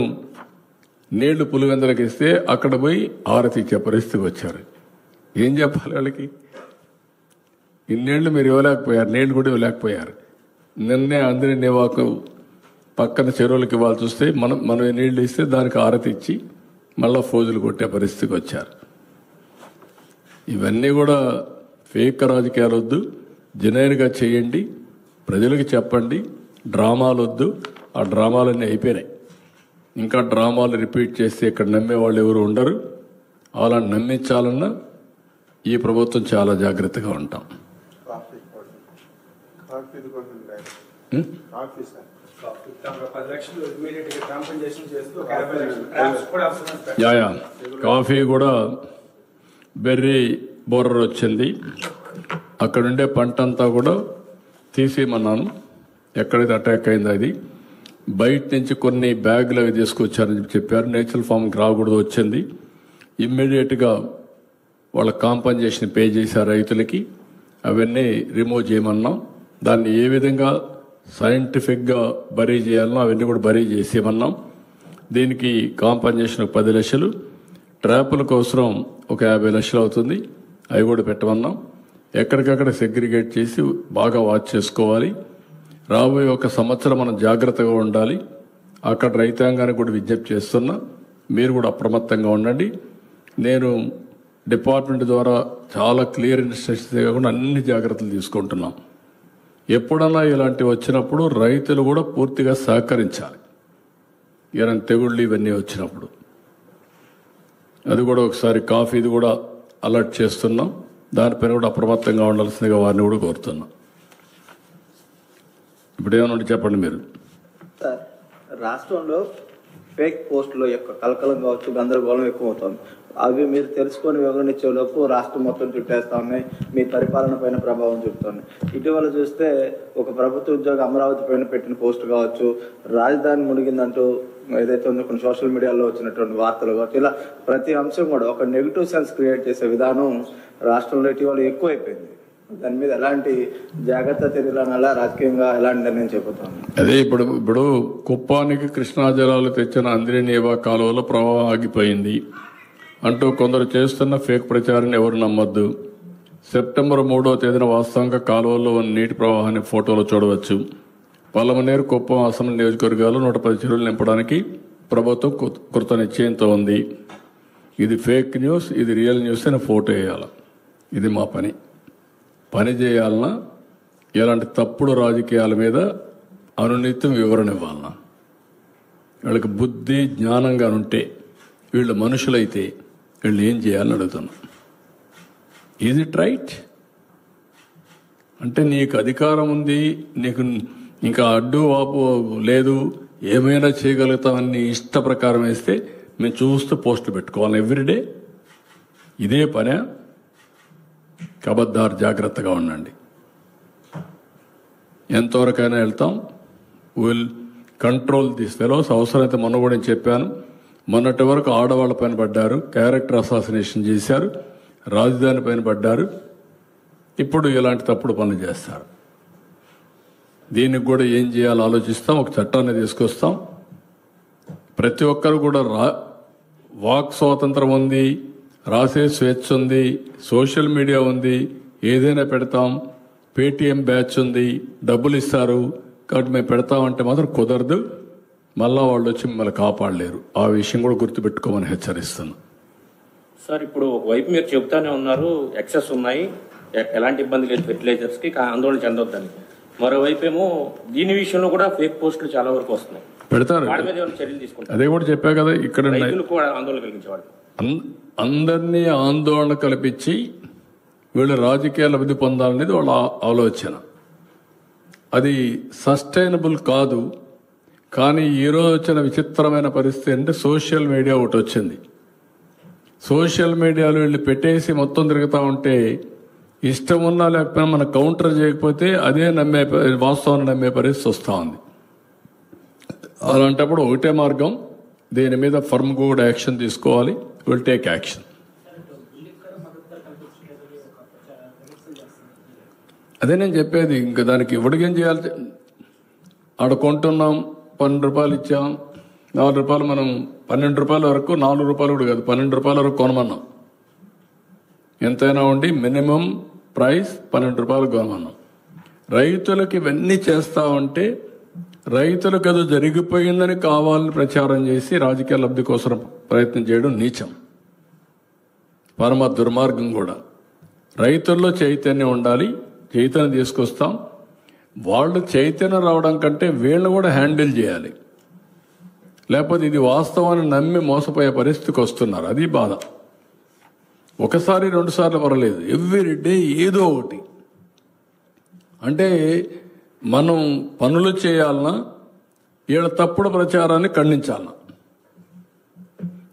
నీళ్లు పులివెందులకు ఇస్తే అక్కడ పోయి ఆరతి ఇచ్చే పరిస్థితికి వచ్చారు. ఏం చెప్పాలి వాళ్ళకి? ఇన్నేళ్లు మీరు ఇవ్వలేకపోయారు, నీళ్లు కూడా ఇవ్వలేకపోయారు. నిన్నే అందరి నివాకు పక్కన చెరువులకు ఇవ్వాల్సి వస్తే మనం నీళ్లు ఇస్తే దానికి ఆరతి ఇచ్చి మళ్ళా ఫోజులు కొట్టే పరిస్థితికి వచ్చారు. ఇవన్నీ కూడా ఫేక్ రాజకీయాలు వద్దు, జెన్యూన్గా చేయండి, ప్రజలకు చెప్పండి. డ్రామాలు వద్దు, ఆ డ్రామాలన్నీ అయిపోయినాయి. ఇంకా డ్రామాలు రిపీట్ చేస్తే ఇక్కడ నమ్మే వాళ్ళు ఎవరు ఉండరు. అలా నమ్మించాలన్నా ఈ ప్రభుత్వం చాలా జాగ్రత్తగా ఉంటాం. కాఫీ కూడా బెర్రీ బోర్డర్ వచ్చింది. అక్కడుండే పంట అంతా కూడా తీసేయమన్నాను. ఎక్కడైతే అటాక్ అయిందో అది బయట నుంచి కొన్ని బ్యాగులు అవి తీసుకొచ్చారని చెప్పారు. నేచురల్ ఫార్మ్కి రాకూడదు వచ్చింది. ఇమ్మీడియట్గా వాళ్ళ కాంపన్సేషన్ పే చేశారు రైతులకి. అవన్నీ రిమూవ్ చేయమన్నాం. దాన్ని ఏ విధంగా సైంటిఫిక్గా బరీ చేయాలనో అవన్నీ కూడా బరీ చేసేయమన్నాం. దీనికి కాంపన్సేషన్ 10 లక్షలు, ట్రాపుల కోసం ఒక 50 లక్షలు అవుతుంది. అవి కూడా పెట్టమన్నాం. ఎక్కడికక్కడ సెగ్రిగేట్ చేసి బాగా వాచ్ చేసుకోవాలి. రాబోయే 1 సంవత్సరం మనం జాగ్రత్తగా ఉండాలి. అక్కడ రైతాంగానికి కూడా విజ్ఞప్తి చేస్తున్నా, మీరు కూడా అప్రమత్తంగా ఉండండి. నేను డిపార్ట్మెంట్ ద్వారా చాలా క్లియర్ ఇన్స్ట్రక్షన్స్ కాకుండా అన్ని జాగ్రత్తలు తీసుకుంటున్నాం. ఎప్పుడన్నా ఇలాంటివి వచ్చినప్పుడు రైతులు కూడా పూర్తిగా సహకరించాలి. ఏమైనా తెగుళ్ళు ఇవన్నీ వచ్చినప్పుడు అది కూడా ఒకసారి కాఫీది కూడా అలర్ట్ చేస్తున్నాం. దానిపైన కూడా అప్రమత్తంగా ఉండాల్సిందిగా వారిని కూడా కోరుతున్నాం. ఇప్పుడు ఏమన్నా చెప్పండి మీరు. సార్, రాష్ట్రంలో ఫేక్ పోస్టుల యొక్క కలకలం కావచ్చు, గందరగోళం ఎక్కువ అవుతుంది. అవి మీరు తెలుసుకొని వివరణించేలోపు రాష్ట్రం మొత్తం చుట్టేస్తా ఉన్నాయి, మీ పరిపాలన పైన ప్రభావం చూపుతుంది. ఇటీవల చూస్తే ఒక ప్రభుత్వ ఉద్యోగి అమరావతి పైన పెట్టిన పోస్ట్ కావచ్చు, రాజధాని మునిగిందంటూ ఏదైతే ఉందో కొన్ని సోషల్ మీడియాలో వచ్చినటువంటి వార్తలు కావచ్చు, ఇలా ప్రతి అంశం కూడా ఒక నెగిటివ్ సెన్స్ క్రియేట్ చేసే విధానం రాష్ట్రంలో ఇటీవల ఎక్కువైపోయింది. దాని మీద ఎలాంటి జాగ్రత్త చర్యలు రాజకీయంగా ఎలాంటి నిర్ణయం చేపడతాం? అదే ఇప్పుడు కుప్పానికి కృష్ణా జలాలు తెచ్చిన అంద్రినీవా కాలువలో ప్రవాహం ఆగిపోయింది అంటూ కొందరు చేస్తున్న ఫేక్ ప్రచారాన్ని ఎవరు నమ్మొద్దు. సెప్టెంబర్ 3వ తేదీన వాస్తవంగా కాలువల్లో ఉన్న నీటి ప్రవాహాన్ని ఫోటోలో చూడవచ్చు. పల్లమనేరు, కుప్పం, అసెంబ్లీ నియోజకవర్గాలు 110 చెరువులు నింపడానికి ప్రభుత్వం కృత నిశ్చయంతో ఉంది. ఇది ఫేక్ న్యూస్, ఇది రియల్ న్యూస్ అని ఫోటో వేయాలి. ఇది మా పని చేయాలన్నా ఇలాంటి తప్పుడు రాజకీయాల మీద అనునిత్యం వివరణ ఇవ్వాలన్నా, వీళ్ళకి బుద్ధి జ్ఞానంగా ఉంటే, వీళ్ళు మనుషులైతే వీళ్ళు ఏం చేయాలని అడుగుతున్నా. Is it right? అంటే నీకు అధికారం ఉంది, నీకు ఇంకా అడ్డు వాపు లేదు, ఏమైనా చేయగలుగుతామని నీ ఇష్ట ప్రకారం వేస్తే మేము చూస్తూ పోస్టులు పెట్టుకోవాలి ఎవ్రీడే. ఇదే పనే. కబద్దారు, జాగ్రత్తగా ఉండండి. ఎంతవరకైనా వెళ్తాం. Will control this fellows. అవసరమైతే మొన్న కూడా నేను చెప్పాను, మొన్నటి వరకు ఆడవాళ్ళ పైన పడ్డారు, క్యారెక్టర్ అసాసినేషన్ చేశారు, రాజధాని పైన పడ్డారు, ఇప్పుడు ఇలాంటి తప్పుడు పనులు చేస్తారు. దీనికి కూడా ఏం చేయాలో ఆలోచిస్తాం. ఒక చట్టాన్ని తీసుకొస్తాం. ప్రతి ఒక్కరు కూడా వాక్ స్వాతంత్రం ఉంది, రాసే స్వేచ్ఛ ఉంది, సోషల్ మీడియా ఉంది, ఏదైనా పెడతాం. పేటీఎం బ్యాచ్ ఉంది, డబ్బులు ఇస్తారు కాబట్టి మేము పెడతామంటే మాత్రం కుదరదు. మళ్ళా వాళ్ళు వచ్చి మిమ్మల్ని కాపాడలేరు. ఆ విషయం కూడా గుర్తుపెట్టుకోమని హెచ్చరిస్తున్నాం. సార్, ఇప్పుడు ఒకవైపు మీరు చెబుతానే ఉన్నారు ఎక్సెస్ ఉన్నాయి, ఎలాంటి ఇబ్బంది లేదు ఫెర్టిలైజర్స్ కి, ఆందోళన చెందొద్దని. మరోవైపు ఏమో దీని విషయంలో కూడా ఫేక్ పోస్టులు చాలా వరకు వస్తున్నాయి, పెడతారు. వాటి మీద ఏమైనా చర్యలు తీసుకుంటారు? అదే కూడా చెప్పా కదా, ఇక్కడ రైతులకు కూడా ఆందోళన కలిగించేవాడు. అందరినీ ఆందోళన కల్పించి వీళ్ళు రాజకీయాల లబ్ధి పొందాలనేది వాళ్ళ ఆలోచన. అది సస్టైనబుల్ కాదు. కానీ ఈరోజు వచ్చిన విచిత్రమైన పరిస్థితి అంటే సోషల్ మీడియా ఒకటి వచ్చింది. సోషల్ మీడియాలో వీళ్ళు పెట్టేసి మొత్తం తిరుగుతూ ఉంటే ఇష్టం ఉన్నా లేకపోయినా మనం కౌంటర్ చేయకపోతే అదే వాస్తవాన్ని నమ్మే పరిస్థితి వస్తూ ఉంది. అలాంటప్పుడు ఒకటే మార్గం, దీని మీద ఫర్మ్ కూడా యాక్షన్ తీసుకోవాలి. Will take action. అదే నేను చెప్పేది. ఇంకా దానికి ఇవ్వడికేం చేయాలి? ఆడ కొంటున్నాం, 12 రూపాయలు ఇచ్చాం, 4 రూపాయలు మనం 12 రూపాయల వరకు, 4 రూపాయలు కూడా కాదు 12 రూపాయల వరకు కొనమన్నాం. ఎంతైనా ఉండి మినిమం ప్రైస్ 12 రూపాయలు కొనమన్నాం. రైతులకు ఇవన్నీ చేస్తా ఉంటే రైతులకు అది జరిగిపోయిందని కావాలని ప్రచారం చేసి రాజకీయ లబ్ధి కోసం ప్రయత్నం చేయడం నీచం, పరమ దుర్మార్గం కూడా. రైతుల్లో చైతన్యం ఉండాలి, చైతన్యం తీసుకొస్తాం. వాళ్ళు చైతన్యం రావడం కంటే వీళ్ళని కూడా హ్యాండిల్ చేయాలి. లేకపోతే ఇది వాస్తవాన్ని నమ్మి మోసపోయే పరిస్థితికి వస్తున్నారు. అది బాధ. ఒకసారి 2 సార్లు పర్వాలేదు, ఎవ్రీ డే ఏదో ఒకటి. అంటే మనం పనులు చేయాలన్నా వీళ్ళ తప్పుడు ప్రచారాన్ని ఖండించాలన్నా.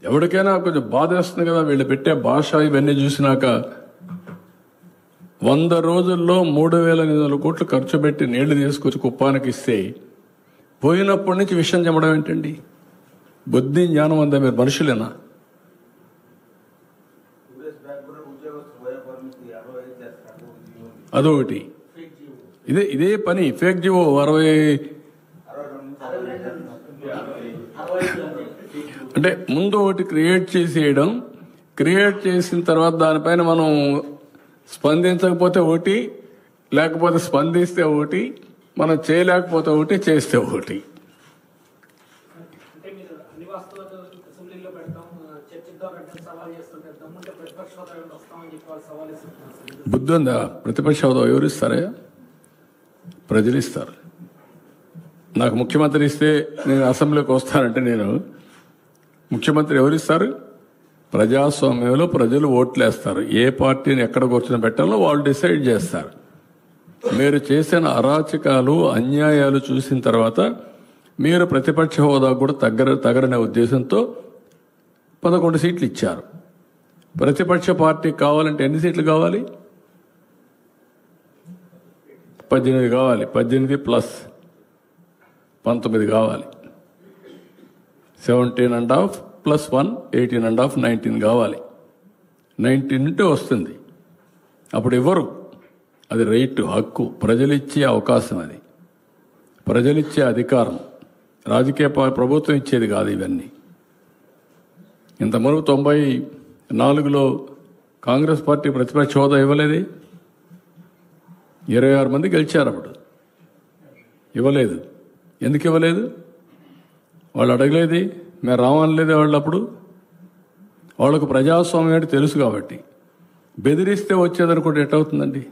ఎవరికైనా కొంచెం బాధ వేస్తుంది కదా, వీళ్ళు పెట్టే భాష ఇవన్నీ చూసినాక. 100 రోజుల్లో 3,800 కోట్లు ఖర్చు పెట్టి నీళ్లు తీసుకొచ్చి కుప్పానికి ఇస్తే పోయినప్పటి నుంచి విషయం చెప్పడం ఏంటండి? బుద్ధి జ్ఞానం అంతా మీరు మనుషులేనా? అదొకటి. ఇదే పని. ఫేక్ జివో 60 అంటే ముందు ఒకటి క్రియేట్ చేసేయడం, క్రియేట్ చేసిన తర్వాత దానిపైన మనం స్పందించకపోతే ఒకటి, లేకపోతే స్పందిస్తే ఒకటి, మనం చేయలేకపోతే ఒకటి, చేస్తే ఒకటి. బుద్ధి ఉందా? ప్రతిపక్ష హోదా ఎవరు ఇస్తారా? ప్రజలు ఇస్తారు. నాకు ముఖ్యమంత్రి ఇస్తే నేను అసెంబ్లీకి వస్తానంటే నేను ముఖ్యమంత్రి ఎవరు ఇస్తారు? ప్రజాస్వామ్యంలో ప్రజలు ఓట్లేస్తారు. ఏ పార్టీని ఎక్కడ కూర్చొని పెట్టాలో వాళ్ళు డిసైడ్ చేస్తారు. మీరు చేసిన అరాచకాలు, అన్యాయాలు చూసిన తర్వాత మీరు ప్రతిపక్ష హోదా కూడా తగరనే ఉద్దేశంతో 11 సీట్లు ఇచ్చారు. ప్రతిపక్ష పార్టీ కావాలంటే ఎన్ని సీట్లు కావాలి? 18 కావాలి. 18 ప్లస్ 19 కావాలి. 17.5 ప్లస్ 1 18.5 19 కావాలి. 19 ఉంటే వస్తుంది. అప్పుడు ఇవ్వరు. అది రైట్, హక్కు, ప్రజలిచ్చే అవకాశం. అది ప్రజలిచ్చే అధికారం. రాజకీయ ప్రభుత్వం ఇచ్చేది కాదు ఇవన్నీ. ఇంతవరకు 94లో కాంగ్రెస్ పార్టీ ప్రతిపక్ష హోదా ఇవ్వలేదు. 26 మంది గెలిచారు. అప్పుడు ఇవ్వలేదు. ఎందుకు ఇవ్వలేదు? వాళ్ళు అడగలేదు. మేము రావనలేదే వాళ్ళు. అప్పుడు వాళ్ళకు ప్రజాస్వామ్యం అంటే తెలుసు కాబట్టి. బెదిరిస్తే వచ్చేదనుకుంటే ఎట్టవుతుందండి?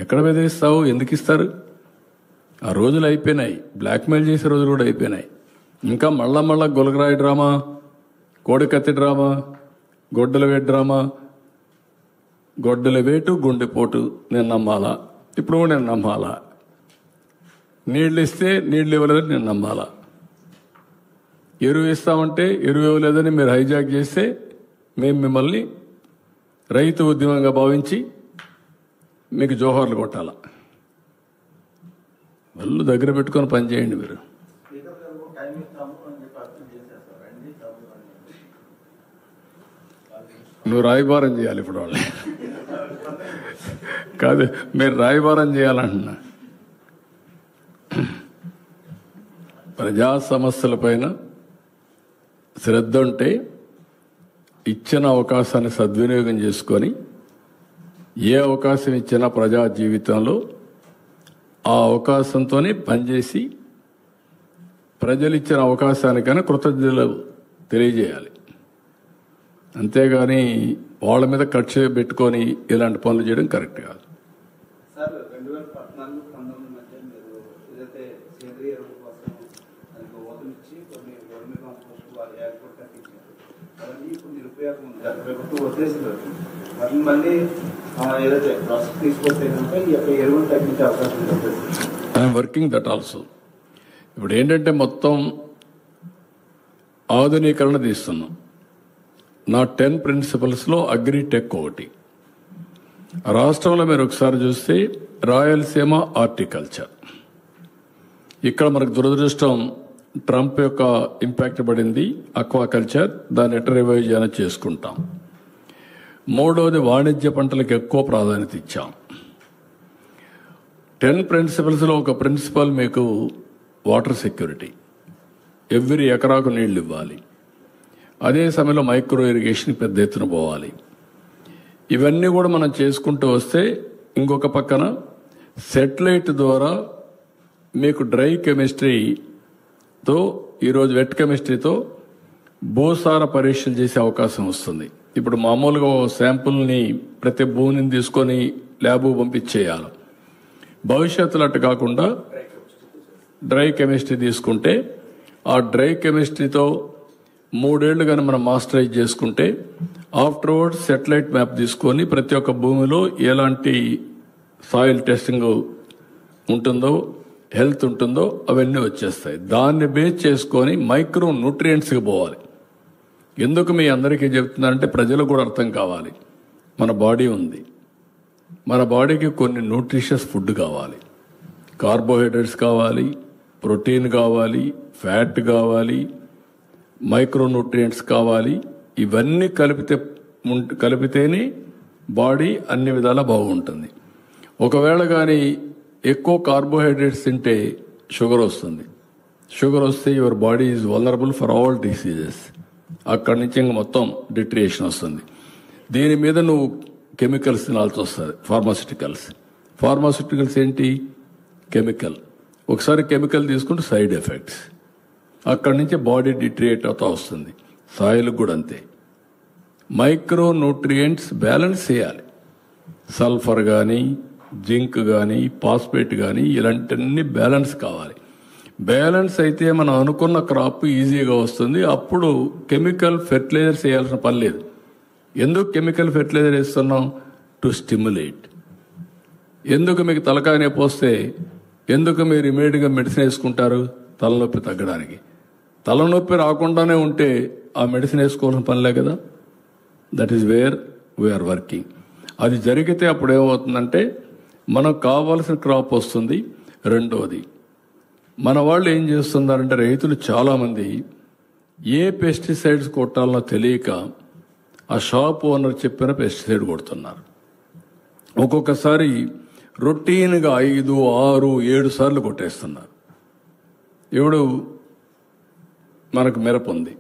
ఎక్కడ బెదిరిస్తావు? ఎందుకు ఇస్తారు? ఆ రోజులు అయిపోయినాయి. బ్లాక్మెయిల్ చేసే రోజులు కూడా అయిపోయినాయి. ఇంకా మళ్ళా గొలగరాయి డ్రామా, కోడికత్తి డ్రామా, గొడ్డల వేటు డ్రామా. గొడ్డల వేటు గుండెపోటు నేను నమ్మాలా? ఇప్పుడు కూడా నేను నమ్మాలా? నీళ్ళు ఇస్తే నీళ్ళు ఇవ్వలేదని నేను నమ్మాలా? ఎరువు ఇస్తామంటే ఎరువు ఇవ్వలేదని మీరు హైజాక్ చేస్తే మేము మిమ్మల్ని రైతు ఉద్యమంగా భావించి మీకు జోహార్లు కొట్టాలా? వాళ్ళు దగ్గర పెట్టుకొని పనిచేయండి మీరు. నువ్వు రాయబారం చేయాలి ఇప్పుడు వాళ్ళు. కాదు, మీరు రాయబారం చేయాలంటున్నా. ప్రజా సమస్యలపైన శ్రద్ధ ఉంటే ఇచ్చిన అవకాశాన్ని సద్వినియోగం చేసుకొని ఏ అవకాశం ఇచ్చినా ప్రజా జీవితంలో ఆ అవకాశంతోనే పనిచేసి ప్రజలు ఇచ్చిన అవకాశానికైనా కృతజ్ఞతలు తెలియజేయాలి. అంతేగాని వాళ్ళ మీద ఖర్చు పెట్టుకొని ఇలాంటి పనులు చేయడం కరెక్ట్ కాదు. సార్ 2014-19 మధ్య మీరు ఏదైతే సేంద్రీయ ఎరువుల కోసం ఓతనిచ్చి కొన్ని గవర్నమెంట్ కాంపోస్ట్ వాళ్ళు ఎయిర్పోర్ట్ కట్టించారు, అవన్నీ ఇప్పుడు నిరుపయోగం ఉంది. వదిలేసింది వాటిని మళ్ళీ ఏదైతే ప్రాసెస్ తీసుకొస్తే కనుక ఈ యొక్క ఎరువులు తగ్గించే అవకాశం ఉంటుంది. I'm working that also. ఇప్పుడు ఏంటంటే మొత్తం ఆధునీకరణ తీస్తున్నాం. నా 10 ప్రిన్సిపల్స్లో అగ్రిటెక్ ఒకటి. రాష్ట్రంలో మీరు ఒకసారి చూస్తే రాయలసీమ హార్టికల్చర్. ఇక్కడ మనకు దురదృష్టం ట్రంప్ యొక్క ఇంపాక్ట్ పడింది. అక్వాకల్చర్, దాన్ని ఎట్లా రివైవ్ చేయాలని చేసుకుంటాం. మూడవది వాణిజ్య పంటలకు ఎక్కువ ప్రాధాన్యత ఇచ్చాం. 10 ప్రిన్సిపల్స్లో ఒక ప్రిన్సిపల్ మీకు వాటర్ సెక్యూరిటీ. ఎవ్రీ ఎకరాకు నీళ్లు ఇవ్వాలి. అదే సమయంలో మైక్రో ఇరిగేషన్ పెద్ద ఎత్తున పోవాలి. ఇవన్నీ కూడా మనం చేసుకుంటూ వస్తే ఇంకొక పక్కన సెటిలైట్ ద్వారా మీకు డ్రై కెమిస్ట్రీతో, ఈరోజు వెట్ కెమిస్ట్రీతో భూసార పరీక్షలు చేసే అవకాశం వస్తుంది. ఇప్పుడు మామూలుగా శాంపుల్ని ప్రతి భూమిని తీసుకొని ల్యాబ్ పంపించేయాలి. భవిష్యత్తులో అట్టు కాకుండా డ్రై కెమిస్ట్రీ తీసుకుంటే ఆ డ్రై కెమిస్ట్రీతో 3 ఏళ్లు కానీ మనం మాస్టరైజ్ చేసుకుంటే ఆఫ్టర్వర్డ్ సెటిలైట్ మ్యాప్ తీసుకొని ప్రతి ఒక్క భూమిలో ఎలాంటి సాయిల్ టెస్టింగ్ ఉంటుందో, హెల్త్ ఉంటుందో అవన్నీ వచ్చేస్తాయి. దాన్ని బేస్ చేసుకొని మైక్రో న్యూట్రియంట్స్కి పోవాలి. ఎందుకు మీ అందరికీ చెప్తున్నారంటే ప్రజలకు కూడా అర్థం కావాలి. మన బాడీ ఉంది, మన బాడీకి కొన్ని న్యూట్రిషియస్ ఫుడ్ కావాలి. కార్బోహైడ్రేట్స్ కావాలి, ప్రోటీన్ కావాలి, ఫ్యాట్ కావాలి, మైక్రో న్యూట్రియంట్స్ కావాలి. ఇవన్నీ కలిపితేనే బాడీ అన్ని విధాలా బాగుంటుంది. ఒకవేళ కానీ ఎక్కువ కార్బోహైడ్రేట్స్ తింటే షుగర్ వస్తుంది. షుగర్ వస్తే your body is vulnerable for all diseases. అక్కడి నుంచి ఇంకా మొత్తం డిట్రియేషన్ వస్తుంది. దీని మీద నువ్వు కెమికల్స్ తినాల్సి వస్తుంది. ఫార్మాస్యూటికల్స్ ఏంటి? కెమికల్. ఒకసారి కెమికల్ తీసుకుంటే సైడ్ ఎఫెక్ట్స్. అక్కడి నుంచి బాడీ డిట్రియేట్ అవుతా వస్తుంది. సాయిల్కి కూడా అంతే. మైక్రో న్యూట్రియంట్స్ బ్యాలెన్స్ చేయాలి. సల్ఫర్ కానీ, జింక్ కానీ, ఫాస్ఫేట్ కానీ ఇలాంటివన్నీ బ్యాలెన్స్ కావాలి. బ్యాలెన్స్ అయితే మనం అనుకున్న క్రాప్ ఈజీగా వస్తుంది. అప్పుడు కెమికల్ ఫెర్టిలైజర్స్ వేయాల్సిన పని లేదు. ఎందుకు కెమికల్ ఫెర్టిలైజర్ వేస్తున్నాం? To stimulate. ఎందుకు మీకు తలకాయ నొప్పి వస్తే ఎందుకు మీరు ఇమీడియట్గా మెడిసిన్ వేసుకుంటారు? తలనొప్పి తగ్గడానికి. తలనొప్పి రాకుండానే ఉంటే ఆ మెడిసిన్ వేసుకోవాల్సిన పనిలే కదా. That is where we're working. అది జరిగితే అప్పుడు ఏమవుతుందంటే మనకు కావాల్సిన క్రాప్ వస్తుంది. రెండోది, మన వాళ్ళు ఏం చేస్తున్నారంటే రైతులు చాలామంది ఏ పెస్టిసైడ్స్ కొట్టాలనో తెలియక ఆ షాప్ ఓనర్ చెప్పిన పెస్టిసైడ్ కొడుతున్నారు. ఒక్కొక్కసారి రొటీన్గా 5, 6, 7 సార్లు కొట్టేస్తున్నారు. ఇప్పుడు మనకు మిరప ఉంది.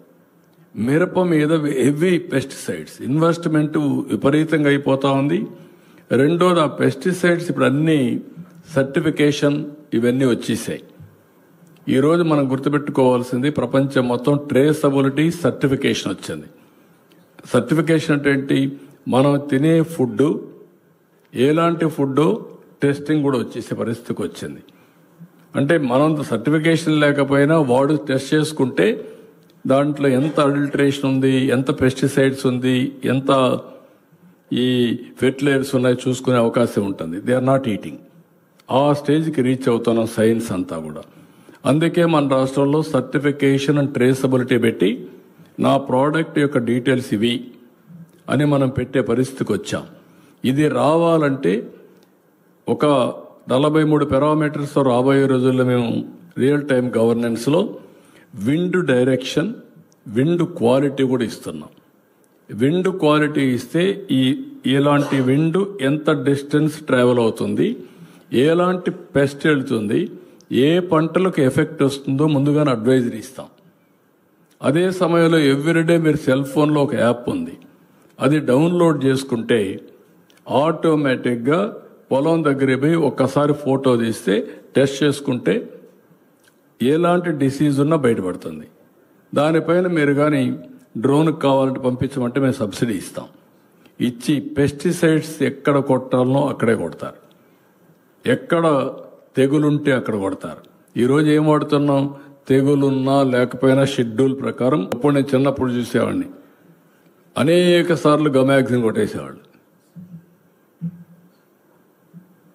మిరప మీద హెవీ పెస్టిసైడ్స్ ఇన్వెస్ట్మెంట్ విపరీతంగా అయిపోతా ఉంది. రెండోది, ఆ పెస్టిసైడ్స్ ఇప్పుడు అన్ని సర్టిఫికేషన్ ఇవన్నీ వచ్చేసాయి. ఈరోజు మనం గుర్తుపెట్టుకోవాల్సింది ప్రపంచం మొత్తం ట్రేసబిలిటీ సర్టిఫికేషన్ వచ్చింది. సర్టిఫికేషన్ అంటే ఏంటి? మనం తినే ఫుడ్ ఎలాంటి ఫుడ్ టెస్టింగ్ కూడా వచ్చేసే పరిస్థితికి వచ్చింది. అంటే మనం సర్టిఫికేషన్ లేకపోయినా వాడు టెస్ట్ చేసుకుంటే దాంట్లో ఎంత అడల్టరేషన్ ఉంది, ఎంత పెస్టిసైడ్స్ ఉంది, ఎంత ఈ ఫెర్టిలైజర్స్ ఉన్నాయి చూసుకునే అవకాశం ఉంటుంది. They are not eating. ఆ స్టేజ్కి రీచ్ అవుతున్నాం సైన్స్ అంతా కూడా. అందుకే మన రాష్ట్రంలో సర్టిఫికేషన్ అండ్ ట్రేసబిలిటీ పెట్టి నా ప్రోడక్ట్ యొక్క డీటెయిల్స్ ఇవి అని మనం పెట్టే పరిస్థితికి వచ్చాం. ఇది రావాలంటే ఒక 43 పారామీటర్స్ రాబోయే రోజుల్లో మేము రియల్ టైం గవర్నెన్స్లో విండ్ డైరెక్షన్, విండ్ క్వాలిటీ కూడా ఇస్తున్నాం. విండ్ క్వాలిటీ ఇస్తే ఇలాంటి విండ్ ఎంత డిస్టెన్స్ ట్రావెల్ అవుతుంది, ఎలాంటి పెస్ట్ వెళ్తుంది, ఏ పంటలకు ఎఫెక్ట్ వస్తుందో ముందుగానే అడ్వైజరీ ఇస్తాం. అదే సమయంలో ఎవ్రీడే మీరు సెల్ ఫోన్లో ఒక యాప్ ఉంది, అది డౌన్లోడ్ చేసుకుంటే ఆటోమేటిక్గా పొలం దగ్గర పోయి ఒక్కసారి ఫోటో తీస్తే టెస్ట్ చేసుకుంటే ఎలాంటి డిసీజ్ ఉన్నా బయటపడుతుంది. దానిపైన మీరు కానీ డ్రోన్కి కావాలంటే పంపించమంటే మేము సబ్సిడీ ఇస్తాం. ఇచ్చి పెస్టిసైడ్స్ ఎక్కడ కొట్టాలనో అక్కడే కొడతారు, ఎక్కడ తెగులుంటే అక్కడ కొడతారు. ఈరోజు ఏం వాడుతున్నాం? తెగులున్నా లేకపోయినా షెడ్యూల్ ప్రకారం. అప్పుడు నేను చిన్నప్పుడు చూసేవాడిని, అనేక సార్లు గమాక్సిన్ కొట్టేసేవాళ్ళు.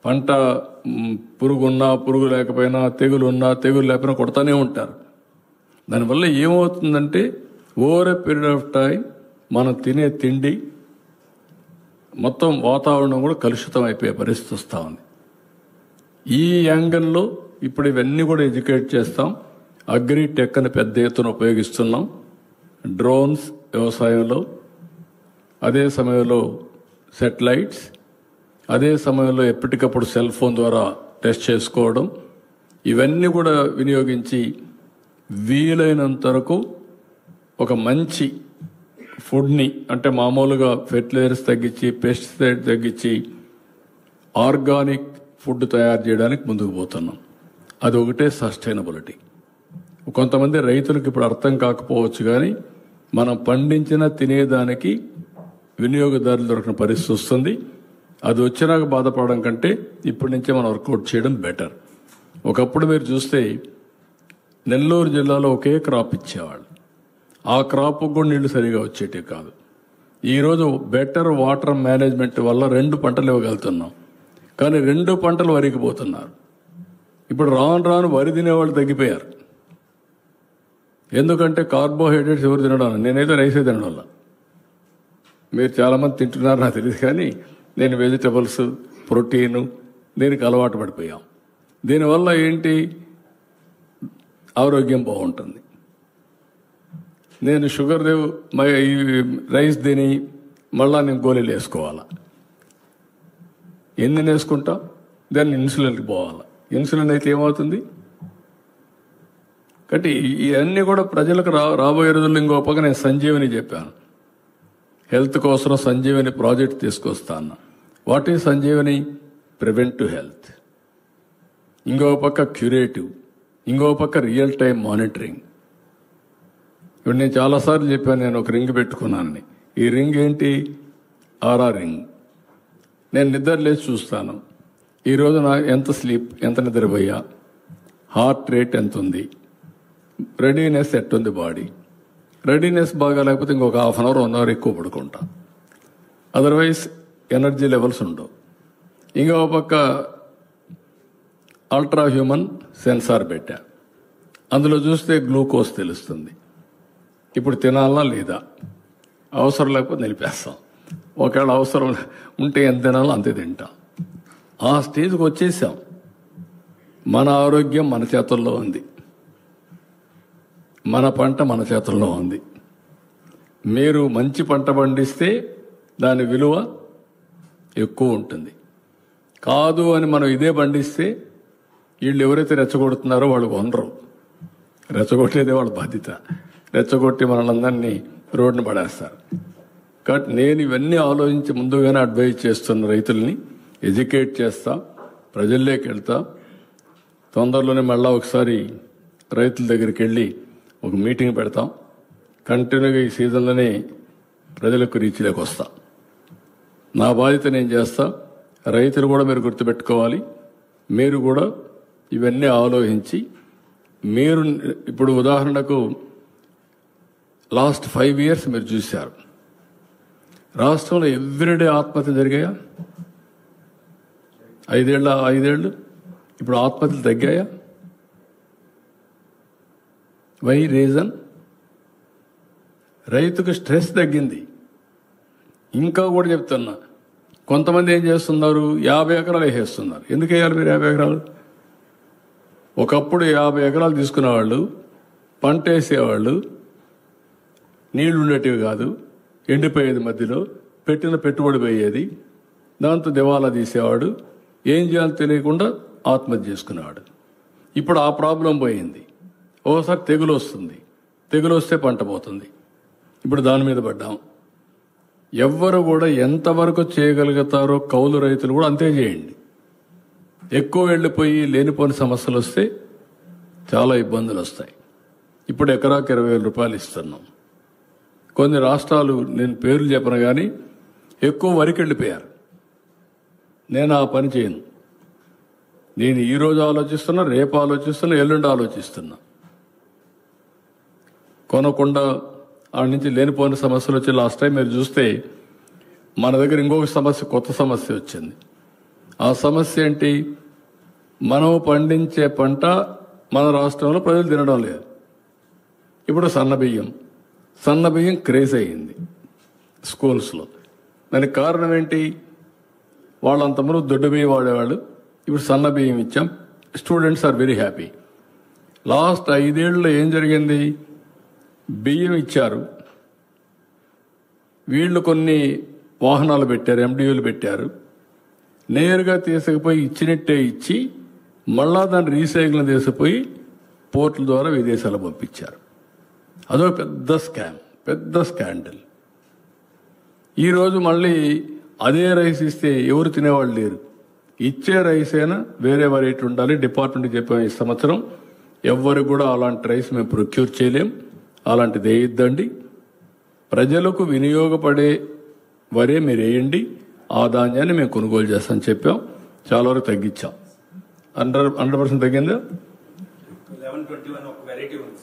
పంట పురుగున్నా పురుగు లేకపోయినా, తెగులున్నా తెగులు లేకపోయినా కొడతానే ఉంటారు. దానివల్ల ఏమవుతుందంటే over a period of time మనం తినే తిండి మొత్తం వాతావరణం కూడా కలుషితం అయిపోయే పరిస్థితి వస్తూ ఉంది. ఈ యాంగిల్లో ఇప్పుడు ఇవన్నీ కూడా ఎడ్యుకేట్ చేస్తాం. అగ్రిటెక్ అని పెద్ద ఎత్తున ఉపయోగిస్తున్నాం. డ్రోన్స్ వ్యవసాయంలో, అదే సమయంలో సెటిలైట్స్, అదే సమయంలో ఎప్పటికప్పుడు సెల్ ఫోన్ ద్వారా టెస్ట్ చేసుకోవడం, ఇవన్నీ కూడా వినియోగించి వీలైనంత వరకు ఒక మంచి ఫుడ్ని, అంటే మామూలుగా ఫెర్టిలైజర్స్ తగ్గించి, పెస్టిసైడ్ తగ్గించి ఆర్గానిక్ ఫుడ్ తయారు చేయడానికి ముందుకు పోతున్నాం. అది ఒకటే సస్టైనబిలిటీ. కొంతమంది రైతులకు ఇప్పుడు అర్థం కాకపోవచ్చు, కానీ మనం పండించిన తినేదానికి వినియోగదారులు దొరికిన పరిస్థితి వస్తుంది. అది వచ్చినాక బాధపడడం కంటే ఇప్పటి నుంచే మనం వర్కౌట్ చేయడం బెటర్. ఒకప్పుడు మీరు చూస్తే నెల్లూరు జిల్లాలో ఒకే క్రాప్ ఇచ్చేవాళ్ళు, ఆ క్రాప్కు కూడా నీళ్లు సరిగా వచ్చేటివి కాదు. ఈరోజు బెటర్ వాటర్ మేనేజ్మెంట్ వల్ల 2 పంటలు ఇవ్వగలుగుతున్నాం, కానీ 2 పంటలు వరికి పోతున్నారు. ఇప్పుడు రాను రాను వరి తినేవాళ్ళు తగ్గిపోయారు. ఎందుకంటే కార్బోహైడ్రేట్స్ ఎవరు తినడం, నేనైతే రైసే తినడం వల్ల. మీరు చాలామంది తింటున్నారు నాకు తెలియదు, కానీ నేను వెజిటబుల్స్, ప్రోటీను దీనికి అలవాటు పడిపోయాం. దీనివల్ల ఏంటి? ఆరోగ్యం బాగుంటుంది. నేను షుగర్ ఈ రైస్ తిని మళ్ళా నేను గోళీలు వేసుకోవాలా? ఎన్ని వేసుకుంటాం? దాన్ని ఇన్సులిన్కి పోవాలా. ఇన్సులిన్ అయితే ఏమవుతుంది? కాబట్టి ఇవన్నీ కూడా ప్రజలకు రాబోయే రోజుల్లో ఇంకో పక్క నేను సంజీవని చెప్పాను, హెల్త్ కోసం సంజీవని ప్రాజెక్ట్ తీసుకొస్తాను. What is Sanjeevani? Preventive health. ఇంకో పక్క క్యూరేటివ్, ఇంకో పక్క రియల్ టైం మానిటరింగ్. ఇప్పుడు నేను చాలాసార్లు చెప్పాను, నేను ఒక రింగ్ పెట్టుకున్నానని. ఈ రింగ్ ఏంటి? RR ring. నేను నిద్ర లేచి చూస్తాను, ఈరోజు నా ఎంత స్లీప్, ఎంత నిద్రపోయా, హార్ట్ రేట్ ఎంత ఉంది, రెడీనెస్ ఎట్టుంది బాడీ. రెడీనెస్ బాగా లేకపోతే ఇంకొక హాఫ్ అన్ అవర్ 1 అవర్ ఎక్కువ పడుకుంటా. అదర్వైజ్ ఎనర్జీ లెవెల్స్ ఉండవు. ఇంకో పక్క అల్ట్రా హ్యూమన్ సెన్సార్ పెట్టా, అందులో చూస్తే గ్లూకోజ్ తెలుస్తుంది. ఇప్పుడు తినాలా లేదా, అవసరం లేకపోతే నిలిపేస్తాం. ఒకవేళ అవసరం ఉంటే ఎంత తినాలో అంతే తింటాం. ఆ స్టేజ్కి వచ్చేసాం. మన ఆరోగ్యం మన చేతుల్లో ఉంది, మన పంట మన చేతుల్లో ఉంది. మీరు మంచి పంట పండిస్తే దాని విలువ ఎక్కువ ఉంటుంది. కాదు అని మనం ఇదే పండిస్తే వీళ్ళు ఎవరైతే రెచ్చగొడుతున్నారో వాళ్ళు కొనరు. రెచ్చగొట్టేదే వాళ్ళ బాధ్యత. రెచ్చగొట్టి మనల్ని రోడ్డును పడేస్తారు. కాబట్టి నేను ఇవన్నీ ఆలోచించి ముందుగానే అడ్వైజ్ చేస్తున్న రైతుల్ని ఎడ్యుకేట్ చేస్తా, ప్రజల్లోకి వెళ్తా. తొందరలోనే మళ్ళా ఒకసారి రైతుల దగ్గరికి వెళ్ళి ఒక మీటింగ్ పెడతాం. కంటిన్యూగా ఈ సీజన్లోనే ప్రజలకు రీచ్లోకి వస్తా. నా బాధ్యత నేను చేస్తా. రైతులు కూడా మీరు గుర్తుపెట్టుకోవాలి. మీరు కూడా ఇవన్నీ ఆలోచించి మీరు ఇప్పుడు ఉదాహరణకు లాస్ట్ 5 years మీరు చూశారు రాష్ట్రంలో ఎవ్రీడే ఆత్మహత్య జరిగాయా? 5 ఏళ్ళు ఇప్పుడు ఆత్మహత్యలు తగ్గాయా? Why reason? రైతుకు స్ట్రెస్ తగ్గింది. ఇంకా కూడా చెప్తున్నా, కొంతమంది ఏం చేస్తున్నారు, 50 ఎకరాలు వేసేస్తున్నారు. ఎందుకు వేయాలి మీరు 50 ఎకరాలు? ఒకప్పుడు 50 ఎకరాలు తీసుకునేవాళ్ళు, పంట వేసేవాళ్ళు, నీళ్లు ఉండేటివి కాదు, ఎండిపోయేది, మధ్యలో పెట్టిన పెట్టుబడి పోయేది, దాంతో దివాలా తీసేవాడు, ఏం చేయాలో తెలియకుండా ఆత్మహత్య చేసుకునేవాడు. ఇప్పుడు ఆ ప్రాబ్లం పోయింది. ఓసారి తెగులు వస్తుంది, తెగులు వస్తే పంట పోతుంది. ఇప్పుడు దాని మీద పడ్డాం. ఎవ్వరు కూడా ఎంతవరకు చేయగలుగుతారో కౌలు రైతులు కూడా అంతే చేయండి. ఎక్కువ వెళ్ళిపోయి లేనిపోని సమస్యలు వస్తే చాలా ఇబ్బందులు వస్తాయి. ఇప్పుడు ఎకరాకి 20,000 రూపాయలు ఇస్తున్నాం. కొన్ని రాష్ట్రాలు, నేను పేర్లు చెప్పను కానీ, ఎక్కువ వరకు వెళ్ళిపోయారు. నేను ఆ పని చేయను. నేను ఈరోజు ఆలోచిస్తున్నా, రేపు ఆలోచిస్తున్నా, ఎల్లుండి ఆలోచిస్తున్నా. కొనకుండా ఆడ నుంచి లేనిపోయిన సమస్యలు వచ్చి లాస్ట్ టైం మీరు చూస్తే మన దగ్గర ఇంకొక సమస్య, కొత్త సమస్య వచ్చింది. ఆ సమస్య ఏంటి? మనం పండించే పంట మన రాష్ట్రంలో ప్రజలు తినడం లేదు. ఇప్పుడు సన్నబియ్యం క్రేజ్ అయ్యింది స్కూల్స్లో. దానికి కారణం ఏంటి? వాళ్ళంతమంది దొడ్డు బియ్యం వాడేవాళ్ళు, ఇప్పుడు సన్న బియ్యం ఇచ్చాం. Students are very happy. Last 5 ఏళ్ళలో ఏం జరిగింది? బియ్యం ఇచ్చారు, వీళ్ళు కొన్ని వాహనాలు పెట్టారు, ఎండియూలు పెట్టారు, నేరుగా తీసుకుపోయి ఇచ్చినట్టే ఇచ్చి మళ్ళా దాన్ని రీసైక్లింగ్ తీసుకుపోయి పోర్టుల ద్వారా విదేశాలు పంపించారు. అదో పెద్ద స్కాండల్. ఈరోజు మళ్ళీ అదే రైస్ ఇస్తే ఎవరు తినేవాళ్ళు లేరు. ఇచ్చే రైస్ అయినా వేరే వెరైటీ ఉండాలి. డిపార్ట్మెంట్కి చెప్పాం, ఈ సంవత్సరం ఎవ్వరు కూడా అలాంటి రైస్ మేము ప్రొక్యూర్ చేయలేం, అలాంటిది వేయొద్దండి, ప్రజలకు వినియోగపడే వరే మీరు వేయండి, ఆ ధాన్యాన్ని మేము కొనుగోలు చేస్తామని చెప్పాం. చాలా వరకు తగ్గించాం. 100% తగ్గిందా? 1121 ఒక వెరైటీ ఉంది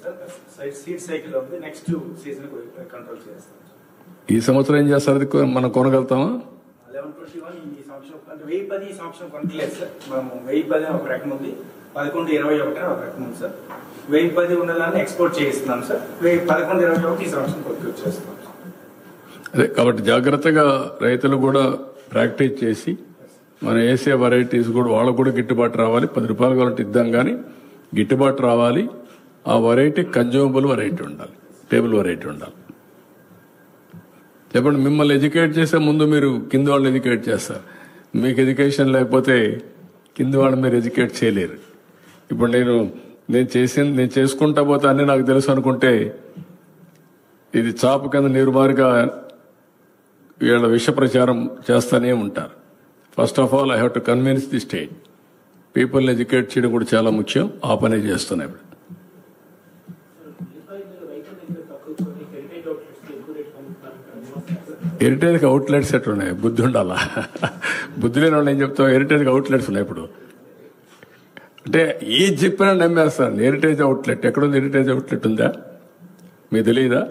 సార్, సీడ్ సైకిల్ ఉంది, నెక్స్ట్ సీజన్ కంట్రోల్ చేస్తాం. ఈ సంవత్సరం ఏం చేస్తారు? అది మనం కొనగలుగుతామా? 1121 ఈ సంవత్సరం అంటే 1010 ఈ సంవత్సరం కొనట్లేదు సార్. మేము 1010 ఒక రకం ఉంది, 1121 ఒక రకం ఉంది సార్. 1010 ఉన్నదాన్ని ఎక్స్పోర్ట్ చేయిస్తున్నాం సార్. 1121 ఈ సంవత్సరం ప్రొక్యూర్ చేస్తున్నాం. అదే కాబట్టి జాగ్రత్తగా రైతులు కూడా ప్రాక్టీస్ చేసి మనం వేసే వెరైటీస్ కూడా వాళ్ళకు కూడా గిట్టుబాటు రావాలి. 10 రూపాయలు కావాలంటే ఇద్దాం, కానీ గిట్టుబాటు రావాలి. ఆ వెరైటీ కన్జ్యూమబుల్ వెరైటీ ఉండాలి, టేబుల్ వెరైటీ ఉండాలి. చెప్పండి, మిమ్మల్ని ఎడ్యుకేట్ చేసే ముందు మీరు కింద వాళ్ళని ఎడ్యుకేట్ చేస్తారు. మీకు ఎడ్యుకేషన్ లేకపోతే కింద వాళ్ళు మీరు ఎడ్యుకేట్ చేయలేరు. ఇప్పుడు నేను చేసుకుంటా పోతే అన్నీ నాకు తెలుసు అనుకుంటే ఇది చాపు కింద నీరుమారుగా వీళ్ళ విష ప్రచారం చేస్తూనే ఉంటారు. First of all I have to convince the state. పీపుల్ని ఎడ్యుకేట్ చేయడం కూడా చాలా ముఖ్యం. ఆ పనే చేస్తున్నాయి. ఇప్పుడు హెరిటేజ్కి అవుట్లెట్స్ ఎట్లా ఉన్నాయి? బుద్ధి ఉండాలా? బుద్ధి లేని వాళ్ళు ఏం చెప్తాం? హెరిటేజ్కి అవుట్లెట్స్ ఉన్నాయి. ఇప్పుడు అంటే ఏది చెప్పినా నమ్మేస్తాను. హెరిటేజ్ అవుట్లెట్ ఎక్కడుంది? హెరిటేజ్ అవుట్లెట్ ఉందా? మీకు తెలియదా?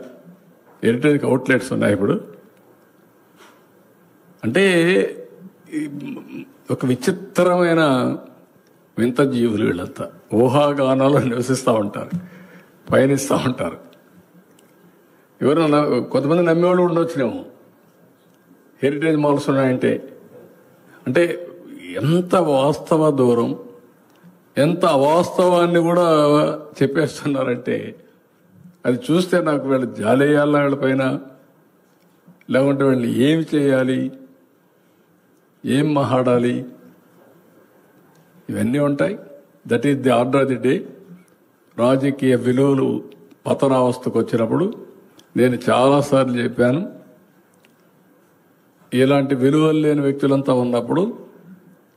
హెరిటేజ్కి అవుట్లెట్స్ ఉన్నాయి ఇప్పుడు. అంటే ఒక విచిత్రమైన వింత జీవులు వీళ్ళంతా. ఊహాగానాల్లో నివసిస్తూ ఉంటారు, పయనిస్తూ ఉంటారు. ఎవరైనా కొంతమంది నమ్మేవాళ్ళు ఉండొచ్చునేమో. హెరిటేజ్ మాల్స్ ఉన్నాయంటే అంటే ఎంత వాస్తవ దూరం, ఎంత అవాస్తవాన్ని కూడా చెప్పేస్తున్నారంటే అది చూస్తే నాకు వీళ్ళు జాలేయాల వీళ్ళ పైన, లేకుంటే వీళ్ళు ఏమి చేయాలి, ఏం మాట్లాడాలి, ఇవన్నీ ఉంటాయి. That is the order of the day. రాజకీయ విలువలు పతనావస్థకు వచ్చినప్పుడు నేను చాలాసార్లు చెప్పాను, ఇలాంటి విలువలు లేని వ్యక్తులంతా ఉన్నప్పుడు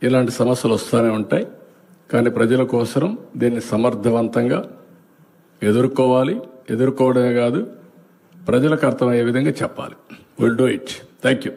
ఇలాంటి సమస్యలు వస్తూనే ఉంటాయి. కానీ ప్రజల కోసం దీన్ని సమర్థవంతంగా ఎదుర్కోవాలి. ఎదుర్కోవడమే కాదు, ప్రజలకు అర్థమయ్యే విధంగా చెప్పాలి. Will do it. Thank you.